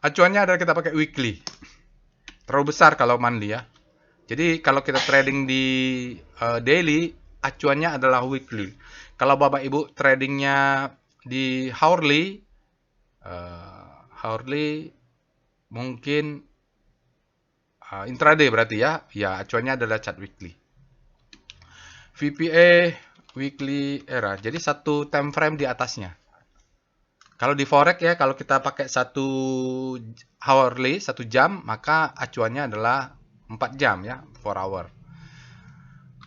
Acuannya adalah kita pakai weekly. Terlalu besar kalau monthly ya. Jadi kalau kita trading di daily, acuannya adalah weekly. Kalau Bapak Ibu tradingnya di hourly, mungkin intraday berarti ya. Ya, acuannya adalah chart weekly. VPA weekly era. Jadi satu time frame di atasnya. Kalau di forex ya, kalau kita pakai satu hourly, 1 jam, maka acuannya adalah 4 jam ya, 4 hour.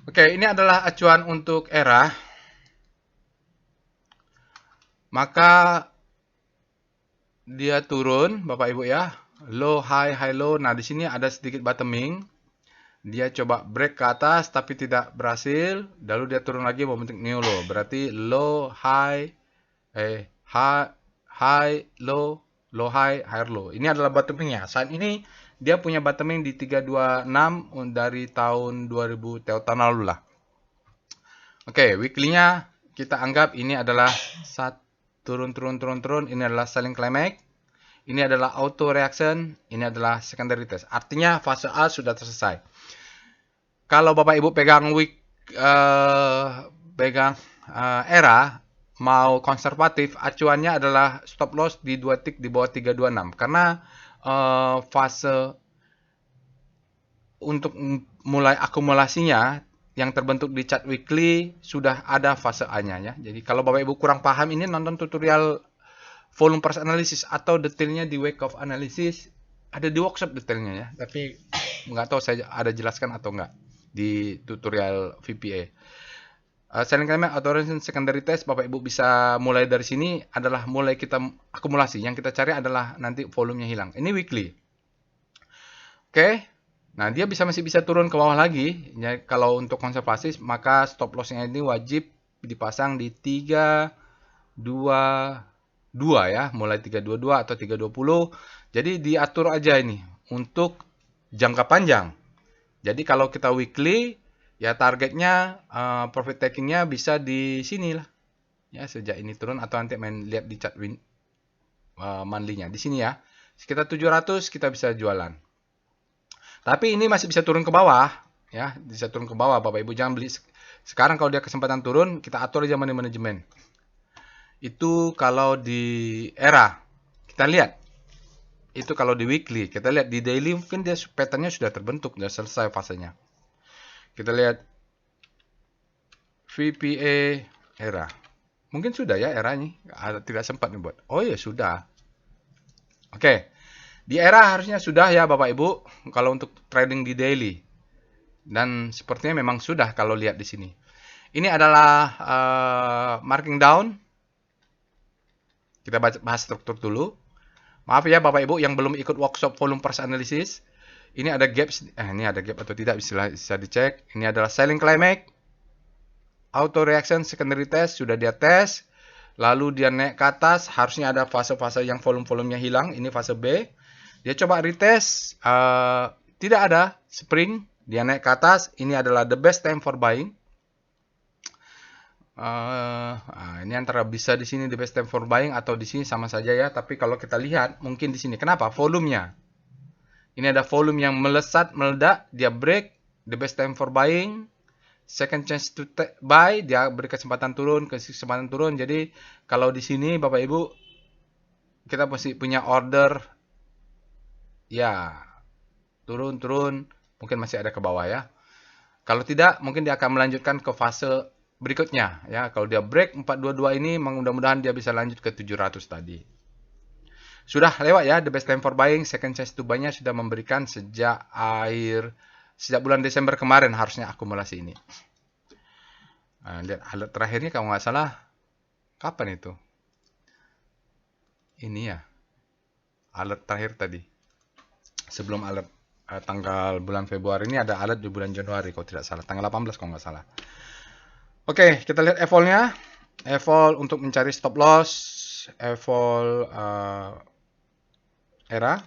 Oke, ini adalah acuan untuk era. Maka dia turun, Bapak Ibu ya. Low, high, high, low. Nah, di sini ada sedikit bottoming. Dia coba break ke atas tapi tidak berhasil. Lalu dia turun lagi membentuk new low. Berarti low, high, high, low, low, high, higher low. Ini adalah bottomingnya. Saat ini dia punya bottoming di 326 dari tahun 2000 tahun lalu lah. Oke, weekly-nya kita anggap ini adalah turun. Ini adalah selling climax. Ini adalah auto reaction. Ini adalah secondary test. Artinya fase A sudah selesai. Kalau Bapak Ibu pegang era mau konservatif, acuannya adalah stop loss di 2 tick di bawah 326 karena fase untuk mulai akumulasinya yang terbentuk di chart weekly sudah ada fase A-nya ya. Jadi kalau Bapak Ibu kurang paham ini, nonton tutorial volume price analysis atau detailnya di wake of analysis, ada di workshop detailnya ya. Tapi nggak tahu saya ada jelaskan atau nggak di tutorial VPA. Selling climax atau secondary test, Bapak Ibu bisa mulai dari sini adalah mulai kita akumulasi. Yang kita cari adalah nanti volumenya hilang. Ini weekly. Oke. Nah, dia masih bisa turun ke bawah lagi. Ya, kalau untuk konservasi, maka stop loss-nya ini wajib dipasang di 322 ya, mulai 322 atau 320. Jadi diatur aja ini untuk jangka panjang. Jadi kalau kita weekly, ya targetnya profit taking-nya bisa di sini lah. Ya, sejak ini turun atau nanti lihat di chart monthly-nya di sini ya. Sekitar 700 kita bisa jualan. Tapi ini masih bisa turun ke bawah, ya, bisa turun ke bawah. Bapak Ibu jangan beli sekarang. Kalau dia kesempatan turun, kita atur aja money management. Itu kalau di era. Kita lihat. Itu kalau di weekly. Kita lihat di daily mungkin dia pattern-nya sudah terbentuk, sudah selesai fasenya. Kita lihat VPA era. Mungkin sudah ya eranya. Tidak sempat nih buat. Oh ya sudah. Oke. Di era harusnya sudah ya Bapak Ibu kalau untuk trading di daily. Dan sepertinya memang sudah kalau lihat di sini. Ini adalah marking down. Kita bahas struktur dulu. Maaf ya Bapak Ibu yang belum ikut workshop volume price analysis. Ini ada gap, ini ada gap atau tidak bisa dicek. Ini adalah selling climax. Auto reaction secondary test sudah dia tes. Lalu dia naik ke atas, harusnya ada fase-fase yang volume-volumenya hilang. Ini fase B. Dia coba retest, tidak ada spring, dia naik ke atas. Ini adalah the best time for buying. Ini antara bisa di sini the best time for buying atau di sini sama saja ya. Tapi kalau kita lihat mungkin di sini, kenapa? Volumenya. Ini ada volume yang melesat, meledak, dia break, the best time for buying. Second chance to buy, dia beri kesempatan turun. Jadi kalau di sini Bapak Ibu kita masih punya order. Ya, turun, mungkin masih ada ke bawah ya. Kalau tidak, mungkin dia akan melanjutkan ke fase berikutnya ya. Kalau dia break 422 ini, mudah-mudahan dia bisa lanjut ke 700 tadi. Sudah lewat ya, the best time for buying, second chance to buy-nya sudah memberikan sejak bulan Desember kemarin harusnya akumulasi ini. Nah, lihat alert terakhirnya kalau nggak salah, kapan itu? Ini ya, alert terakhir tadi. Sebelum alert tanggal bulan Februari ini ada alert di bulan Januari kalau tidak salah. Tanggal 18 kalau nggak salah. Oke, kita lihat evol-nya. Evol untuk mencari stop loss. Evol era.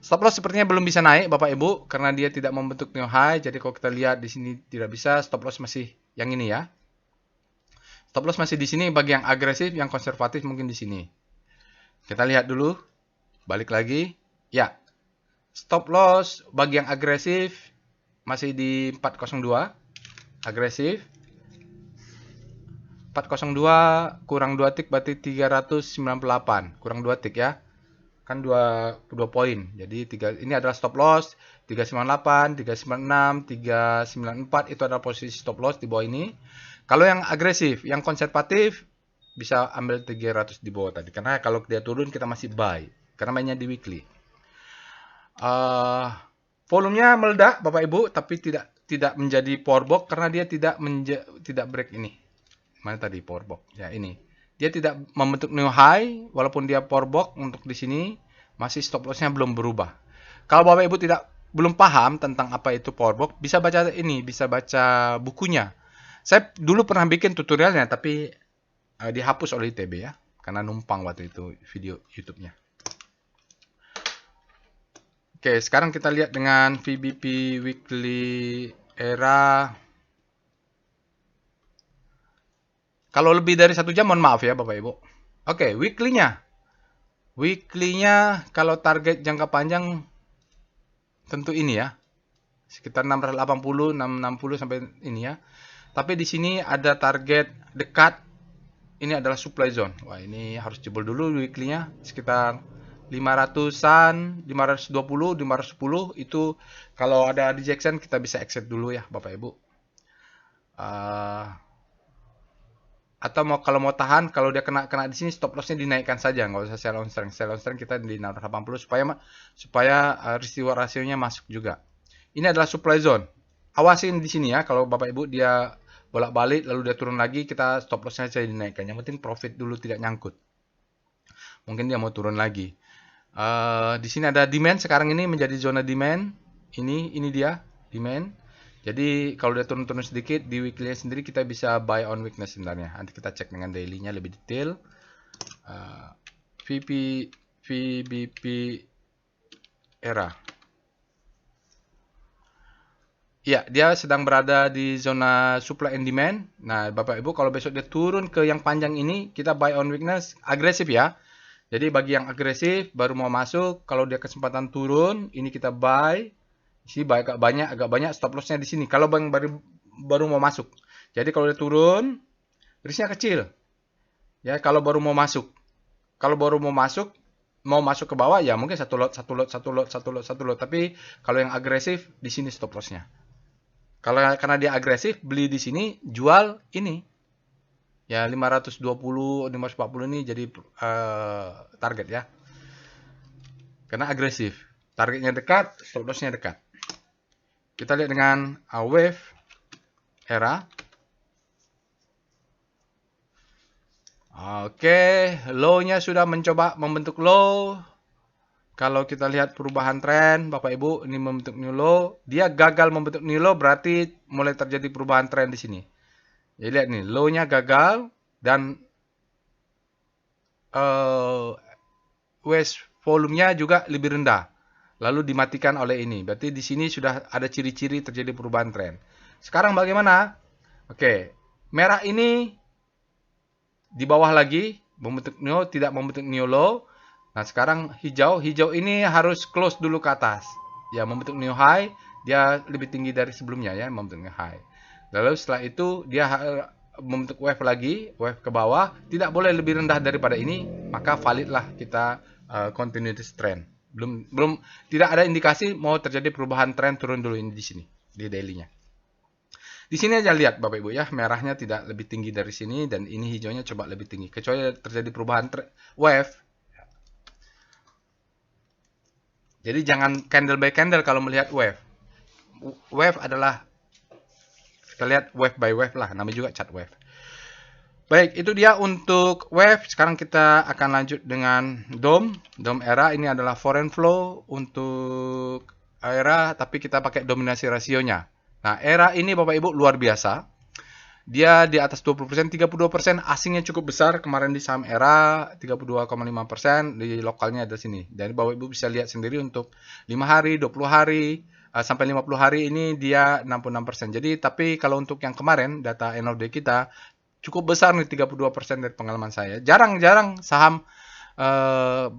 Stop loss sepertinya belum bisa naik Bapak Ibu. Karena dia tidak membentuk new high. Jadi kalau kita lihat di sini tidak bisa. Stop loss masih yang ini ya. Stop loss masih di sini bagi yang agresif, yang konservatif mungkin di sini. Kita lihat dulu. Balik lagi. Ya. Stop loss bagi yang agresif masih di 402. Agresif. 402 kurang 2 tick berarti 398. Kurang 2 tick ya. Kan 2 poin. Jadi ini adalah stop loss. 398, 396, 394 itu adalah posisi stop loss di bawah ini. Kalau yang agresif, yang konservatif bisa ambil 300 di bawah tadi. Karena kalau dia turun kita masih buy. Karena mainnya di weekly. Volumenya meledak Bapak Ibu, tapi tidak menjadi power box karena dia tidak break ini. Mana tadi power box? Ya ini. Dia tidak membentuk new high walaupun dia power box untuk di sini masih stop loss-nya belum berubah. Kalau Bapak Ibu belum paham tentang apa itu power box, bisa baca ini, bisa baca bukunya. Saya dulu pernah bikin tutorialnya tapi dihapus oleh ITB ya, karena numpang waktu itu video YouTube-nya. Oke, sekarang kita lihat dengan VBP Weekly Era. Kalau lebih dari 1 jam, mohon maaf ya Bapak Ibu. Oke, weekly-nya. Weekly-nya kalau target jangka panjang tentu ini ya. Sekitar 680, 660 sampai ini ya. Tapi di sini ada target dekat. Ini adalah supply zone. Wah, ini harus jebol dulu weekly-nya. Sekitar 500-an, 520, 510 itu kalau ada rejection kita bisa exit dulu ya Bapak Ibu. Atau kalau mau tahan, kalau dia kena di sini stop loss-nya dinaikkan saja, nggak usah sell on strength. Sell on strength kita di 680 supaya reward rasionya masuk juga. Ini adalah supply zone. Awasin di sini ya, kalau Bapak Ibu dia bolak-balik lalu dia turun lagi, kita stop loss-nya saja dinaikkan. Yang penting profit dulu tidak nyangkut. Mungkin dia mau turun lagi. Di sini ada demand, sekarang ini menjadi zona demand. Ini dia demand. Jadi kalau dia turun-turun sedikit di weekly sendiri kita bisa buy on weakness sebenarnya. Nanti kita cek dengan daily-nya lebih detail. VBP era. Ya, dia sedang berada di zona supply and demand. Nah, Bapak Ibu kalau besok dia turun ke yang panjang ini, kita buy on weakness agresif ya. Jadi bagi yang agresif baru mau masuk, kalau dia kesempatan turun, ini kita buy. Sini agak banyak stop loss-nya di sini. Kalau bang baru mau masuk. Jadi kalau dia turun, risknya kecil. Ya, kalau baru mau masuk. Kalau baru mau masuk ke bawah ya mungkin satu lot. Tapi kalau yang agresif di sini stop loss-nya. Karena dia agresif, beli di sini, jual ini. Ya 520, 540 ini jadi target ya. Karena agresif. Targetnya dekat, stop loss-nya dekat. Kita lihat dengan wave era. Oke, low-nya sudah mencoba membentuk low. Kalau kita lihat perubahan tren, Bapak Ibu, ini membentuk new low. Dia gagal membentuk new low, berarti mulai terjadi perubahan tren di sini. Jadi lihat nih, low-nya gagal dan waste volume-nya juga lebih rendah. Lalu dimatikan oleh ini. Berarti di sini sudah ada ciri-ciri terjadi perubahan tren. Sekarang bagaimana? Oke, merah ini di bawah lagi, tidak membentuk new low. Nah, sekarang hijau ini harus close dulu ke atas. Ya, membentuk new high, dia lebih tinggi dari sebelumnya ya, membentuk new high. Lalu setelah itu dia membentuk wave lagi, wave ke bawah, tidak boleh lebih rendah daripada ini, maka validlah kita continuous trend. Belum tidak ada indikasi mau terjadi perubahan tren turun dulu ini di sini di daily-nya. Di sini aja lihat Bapak Ibu ya, merahnya tidak lebih tinggi dari sini dan ini hijaunya coba lebih tinggi. Kecuali terjadi perubahan wave. Jadi jangan candle by candle kalau melihat wave. Wave adalah kita lihat wave by wave lah, namanya juga chart wave. Baik, itu dia untuk wave. Sekarang kita akan lanjut dengan DOM. DOM era ini adalah foreign flow untuk era, tapi kita pakai dominasi rasionya. Nah, era ini Bapak Ibu luar biasa. Dia di atas 20%, 32%, asingnya cukup besar. Kemarin di saham era 32,5%, di lokalnya ada sini. Dan Bapak Ibu bisa lihat sendiri untuk 5 hari, 20 hari, sampai 50 hari ini dia 66%. Jadi, tapi kalau untuk yang kemarin, data end of day kita, cukup besar nih, 32% dari pengalaman saya. Jarang-jarang saham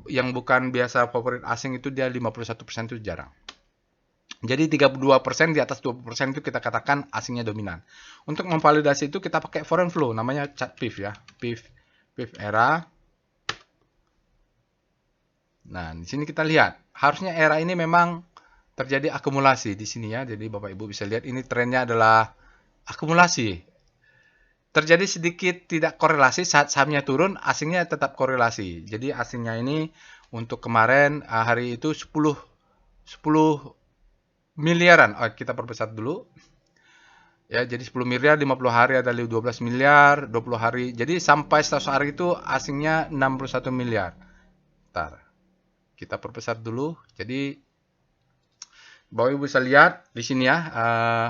yang bukan biasa favorit asing itu dia 51% itu jarang. Jadi 32% di atas 20% itu kita katakan asingnya dominan. Untuk memvalidasi itu kita pakai foreign flow, namanya chart PIF ya. PIF era. Nah, di sini kita lihat, harusnya era ini memang terjadi akumulasi di sini ya. Jadi Bapak Ibu bisa lihat ini trennya adalah akumulasi. Terjadi sedikit tidak korelasi saat sahamnya turun, asingnya tetap korelasi. Jadi asingnya ini untuk kemarin hari itu 10 miliaran. Kita perbesar dulu. Ya, jadi 10 miliar, 50 hari ada 12 miliar, 20 hari. Jadi sampai 100 hari itu asingnya 61 miliar. Ntar, kita perbesar dulu. Jadi Bapak Ibu bisa lihat di sini ya,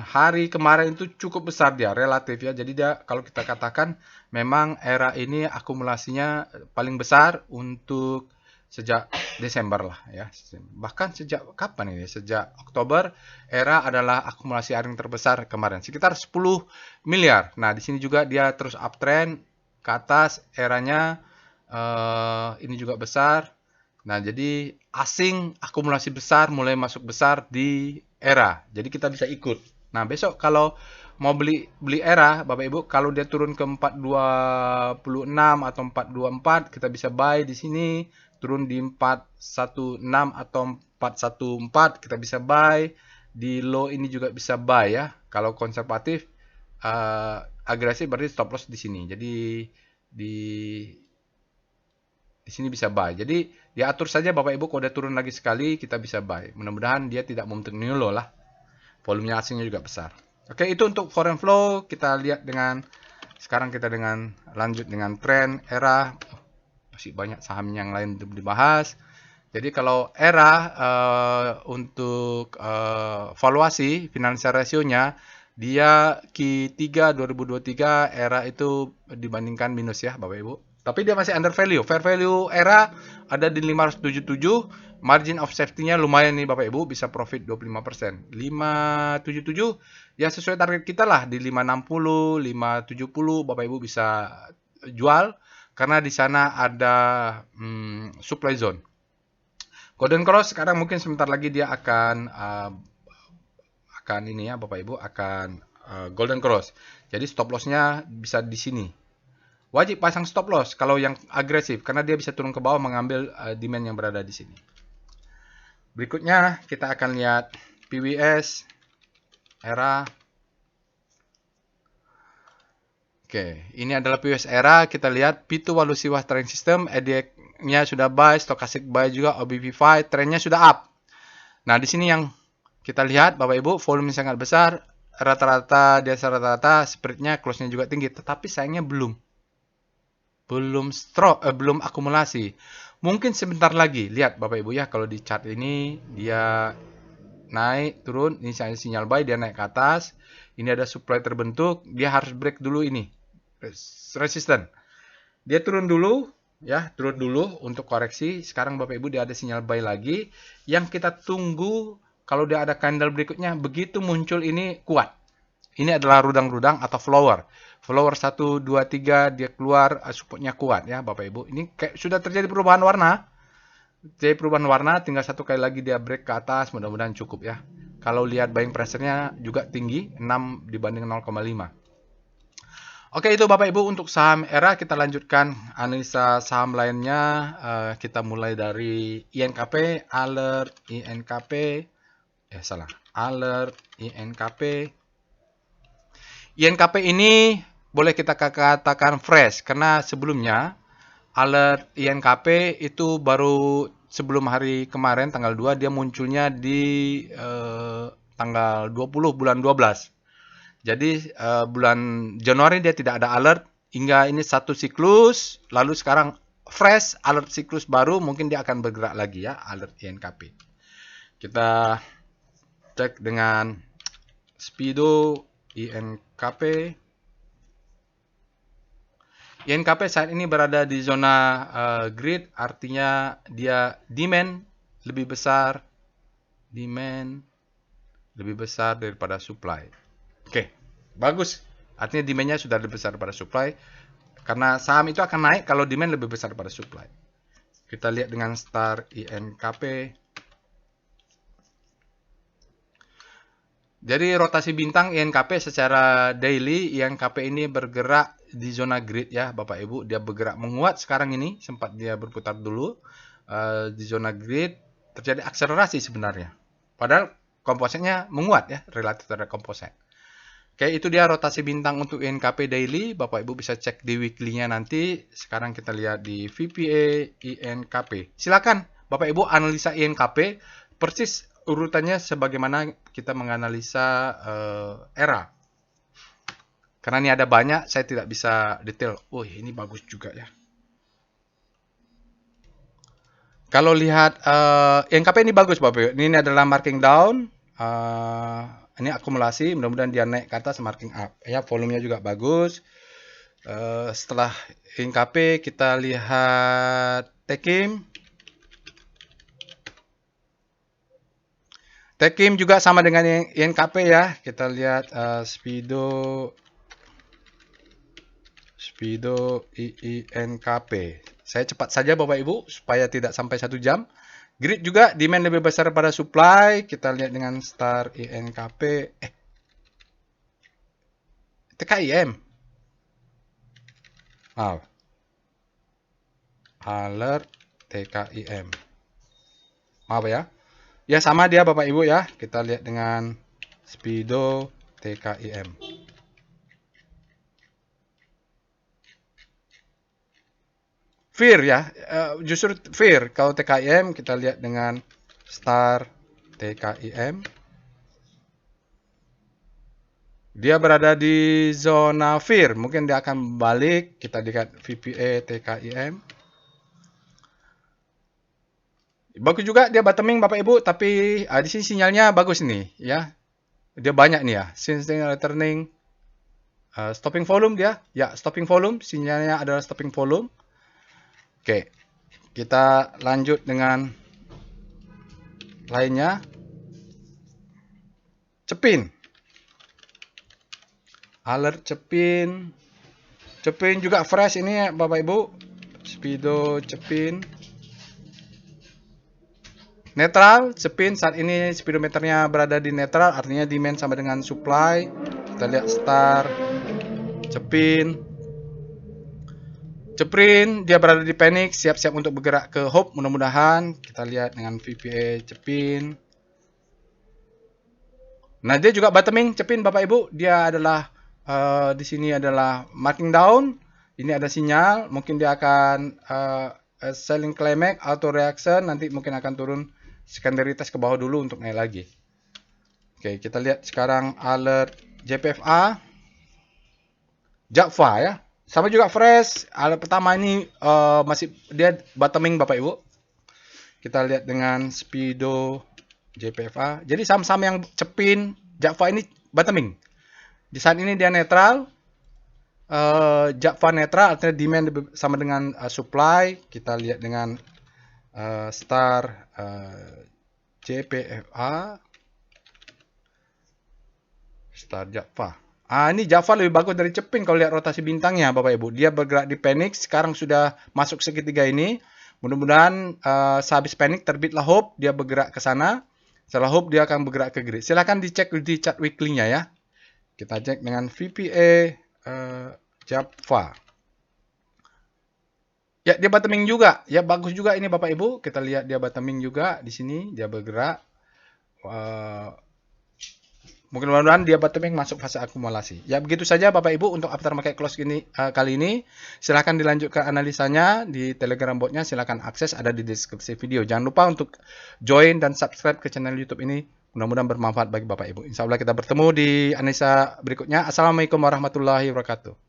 hari kemarin itu cukup besar dia, relatif ya. Jadi dia kalau kita katakan memang era ini akumulasinya paling besar untuk sejak Desember lah ya. Bahkan sejak kapan ini? Sejak Oktober era adalah akumulasi airing terbesar kemarin, sekitar 10 miliar. Nah, di sini juga dia terus uptrend ke atas, eranya ini juga besar. Nah, jadi asing akumulasi besar mulai masuk besar di era. Jadi kita bisa ikut. Nah, besok kalau mau beli era, Bapak Ibu, kalau dia turun ke 426 atau 424, kita bisa buy di sini. Turun di 416 atau 414, kita bisa buy. Di low ini juga bisa buy ya. Kalau konservatif, agresif berarti stop loss di sini. Jadi di sini bisa buy. Jadi diatur saja Bapak Ibu, kalau udah turun lagi sekali kita bisa buy. Mudah-mudahan dia tidak membentuk new low lah. Volumenya asingnya juga besar. Oke, itu untuk foreign flow. Kita lihat sekarang kita lanjut dengan tren era. Masih banyak saham yang lain dibahas. Jadi kalau era untuk valuasi financial ratio-nya dia Q3 2023 era itu dibandingkan minus ya Bapak Ibu. Tapi dia masih under value. Fair value era ada di 577. Margin of safety-nya lumayan nih Bapak Ibu, bisa profit 25%. 577 ya sesuai target kita lah di 560, 570 Bapak Ibu bisa jual karena di sana ada supply zone. Golden Cross sekarang mungkin sebentar lagi dia akan ini ya Bapak Ibu akan Golden Cross. Jadi stop loss-nya bisa di sini. Wajib pasang stop loss kalau yang agresif karena dia bisa turun ke bawah mengambil demand yang berada di sini. Berikutnya kita akan lihat PWS era. Oke, ini adalah PWS era. Kita lihat P2 Valuasi Watch Trading System, EDX-nya sudah buy, stochastic buy juga, OBV5, trennya sudah up. Nah, di sini yang kita lihat Bapak Ibu, volume sangat besar, rata-rata di atas rata-rata, spread-nya close-nya juga tinggi, tetapi sayangnya belum akumulasi. Mungkin sebentar lagi, lihat Bapak Ibu ya, kalau di chart ini dia naik, turun, ini sinyal buy, dia naik ke atas, ini ada supply terbentuk, dia harus break dulu ini, resisten. Dia turun dulu, ya, turun dulu untuk koreksi. Sekarang Bapak Ibu dia ada sinyal buy lagi, yang kita tunggu kalau dia ada candle berikutnya, begitu muncul ini kuat. Ini adalah rudang-rudang atau flower. Flower 1, 2, 3 dia keluar, supportnya kuat ya Bapak Ibu. Ini kayak sudah terjadi perubahan warna. Jadi perubahan warna, tinggal satu kali lagi dia break ke atas, mudah-mudahan cukup ya. Kalau lihat buying pressure-nya juga tinggi, 6 dibanding 0,5. Oke, itu Bapak Ibu untuk saham era. Kita lanjutkan analisa saham lainnya. Kita mulai dari INKP, Alert, INKP. Alert, INKP. INKP ini boleh kita katakan fresh karena sebelumnya Alert INKP itu baru sebelum hari kemarin tanggal 2 dia munculnya di tanggal 20 bulan 12. Jadi bulan Januari dia tidak ada alert hingga ini satu siklus, lalu sekarang fresh alert siklus baru, mungkin dia akan bergerak lagi ya alert INKP. Kita cek dengan Speedo INKP. INKP saat ini berada di zona grid, artinya dia demand lebih besar daripada supply. Oke, bagus. Artinya demand-nya sudah lebih besar daripada supply. Karena saham itu akan naik kalau demand lebih besar daripada supply. Kita lihat dengan star INKP. Jadi rotasi bintang INKP secara daily, INKP ini bergerak di zona grid ya Bapak Ibu. Dia bergerak menguat sekarang ini, sempat dia berputar dulu di zona grid, terjadi akselerasi sebenarnya. Padahal kompositnya menguat ya relatif terhadap komposit. Oke, itu dia rotasi bintang untuk INKP daily. Bapak Ibu bisa cek di weekly-nya nanti. Sekarang kita lihat di VPA INKP. Silakan Bapak Ibu analisa INKP persis urutannya sebagaimana kita menganalisa ERA. Karena ini ada banyak, saya tidak bisa detail. Oh, ini bagus juga ya. Kalau lihat INKP ini bagus Bapak Ibu. Ini adalah marking down. Ini akumulasi, mudah-mudahan dia naik ke atas marking up. Ya, volumenya juga bagus. Setelah INKP kita lihat Tekim. Tekim juga sama dengan INKP ya. Kita lihat Speedo INKP. Saya cepat saja Bapak Ibu supaya tidak sampai 1 jam. Grid juga demand lebih besar pada supply. Kita lihat dengan star INKP. TKIM. Wow. Alert TKIM. Maaf ya. Ya sama dia Bapak Ibu ya. Kita lihat dengan Speedo TKIM. Fear ya, justru fear. Kalau TKIM kita lihat dengan star TKIM. Dia berada di zona fear, mungkin dia akan balik. Kita lihat VPA TKIM. Bagus juga dia bottoming Bapak Ibu, tapi di sini sinyalnya bagus nih ya. Dia banyak nih ya. Since returning stopping volume dia. Ya, stopping volume, sinyalnya adalah stopping volume. Oke, kita lanjut dengan lainnya. Cepin. Alert Cepin. Cepin juga fresh ini ya Bapak Ibu. Speedo Cepin. Netral, Cepin saat ini speedometernya berada di netral, artinya demand sama dengan supply. Kita lihat star Cepin. Cepin, dia berada di panic, siap-siap untuk bergerak ke hope, mudah-mudahan. Kita lihat dengan VPA Cepin. Nah, dia juga bottoming Cepin Bapak Ibu. Dia adalah di sini adalah marking down. Ini ada sinyal, mungkin dia akan selling climax, auto reaction, nanti mungkin akan turun secondary test ke bawah dulu untuk naik lagi. Oke, kita lihat sekarang alert JPFA. Jakfa ya. Sama juga fresh. Alert pertama ini masih dia bottoming Bapak Ibu. Kita lihat dengan Speedo JPFA. Jadi saham-saham yang Cepin, Jakfa ini bottoming. Di saat ini dia netral. Jakfa netral, artinya demand sama dengan supply. Kita lihat dengan star JPFA. Star Jakfa. Ini Jakfa lebih bagus dari Cepin kalau lihat rotasi bintangnya Bapak Ibu. Dia bergerak di panic, sekarang sudah masuk segitiga ini. Mudah-mudahan sehabis panic terbitlah hope, dia bergerak ke sana. Setelah hope dia akan bergerak ke grid. Silahkan dicek di chart weekly-nya ya. Kita cek dengan VPA Jakfa. Ya, dia bottoming juga. Ya, bagus juga ini Bapak Ibu. Kita lihat dia bottoming juga di sini, dia bergerak. Mudah-mudahan dia bottoming masuk fase akumulasi. Ya begitu saja Bapak Ibu untuk aftermarket close kali ini. Silahkan dilanjutkan analisanya di Telegram botnya. Silahkan akses, ada di deskripsi video. Jangan lupa untuk join dan subscribe ke channel YouTube ini. Mudah-mudahan bermanfaat bagi Bapak Ibu. Insya Allah kita bertemu di analisa berikutnya. Assalamualaikum warahmatullahi wabarakatuh.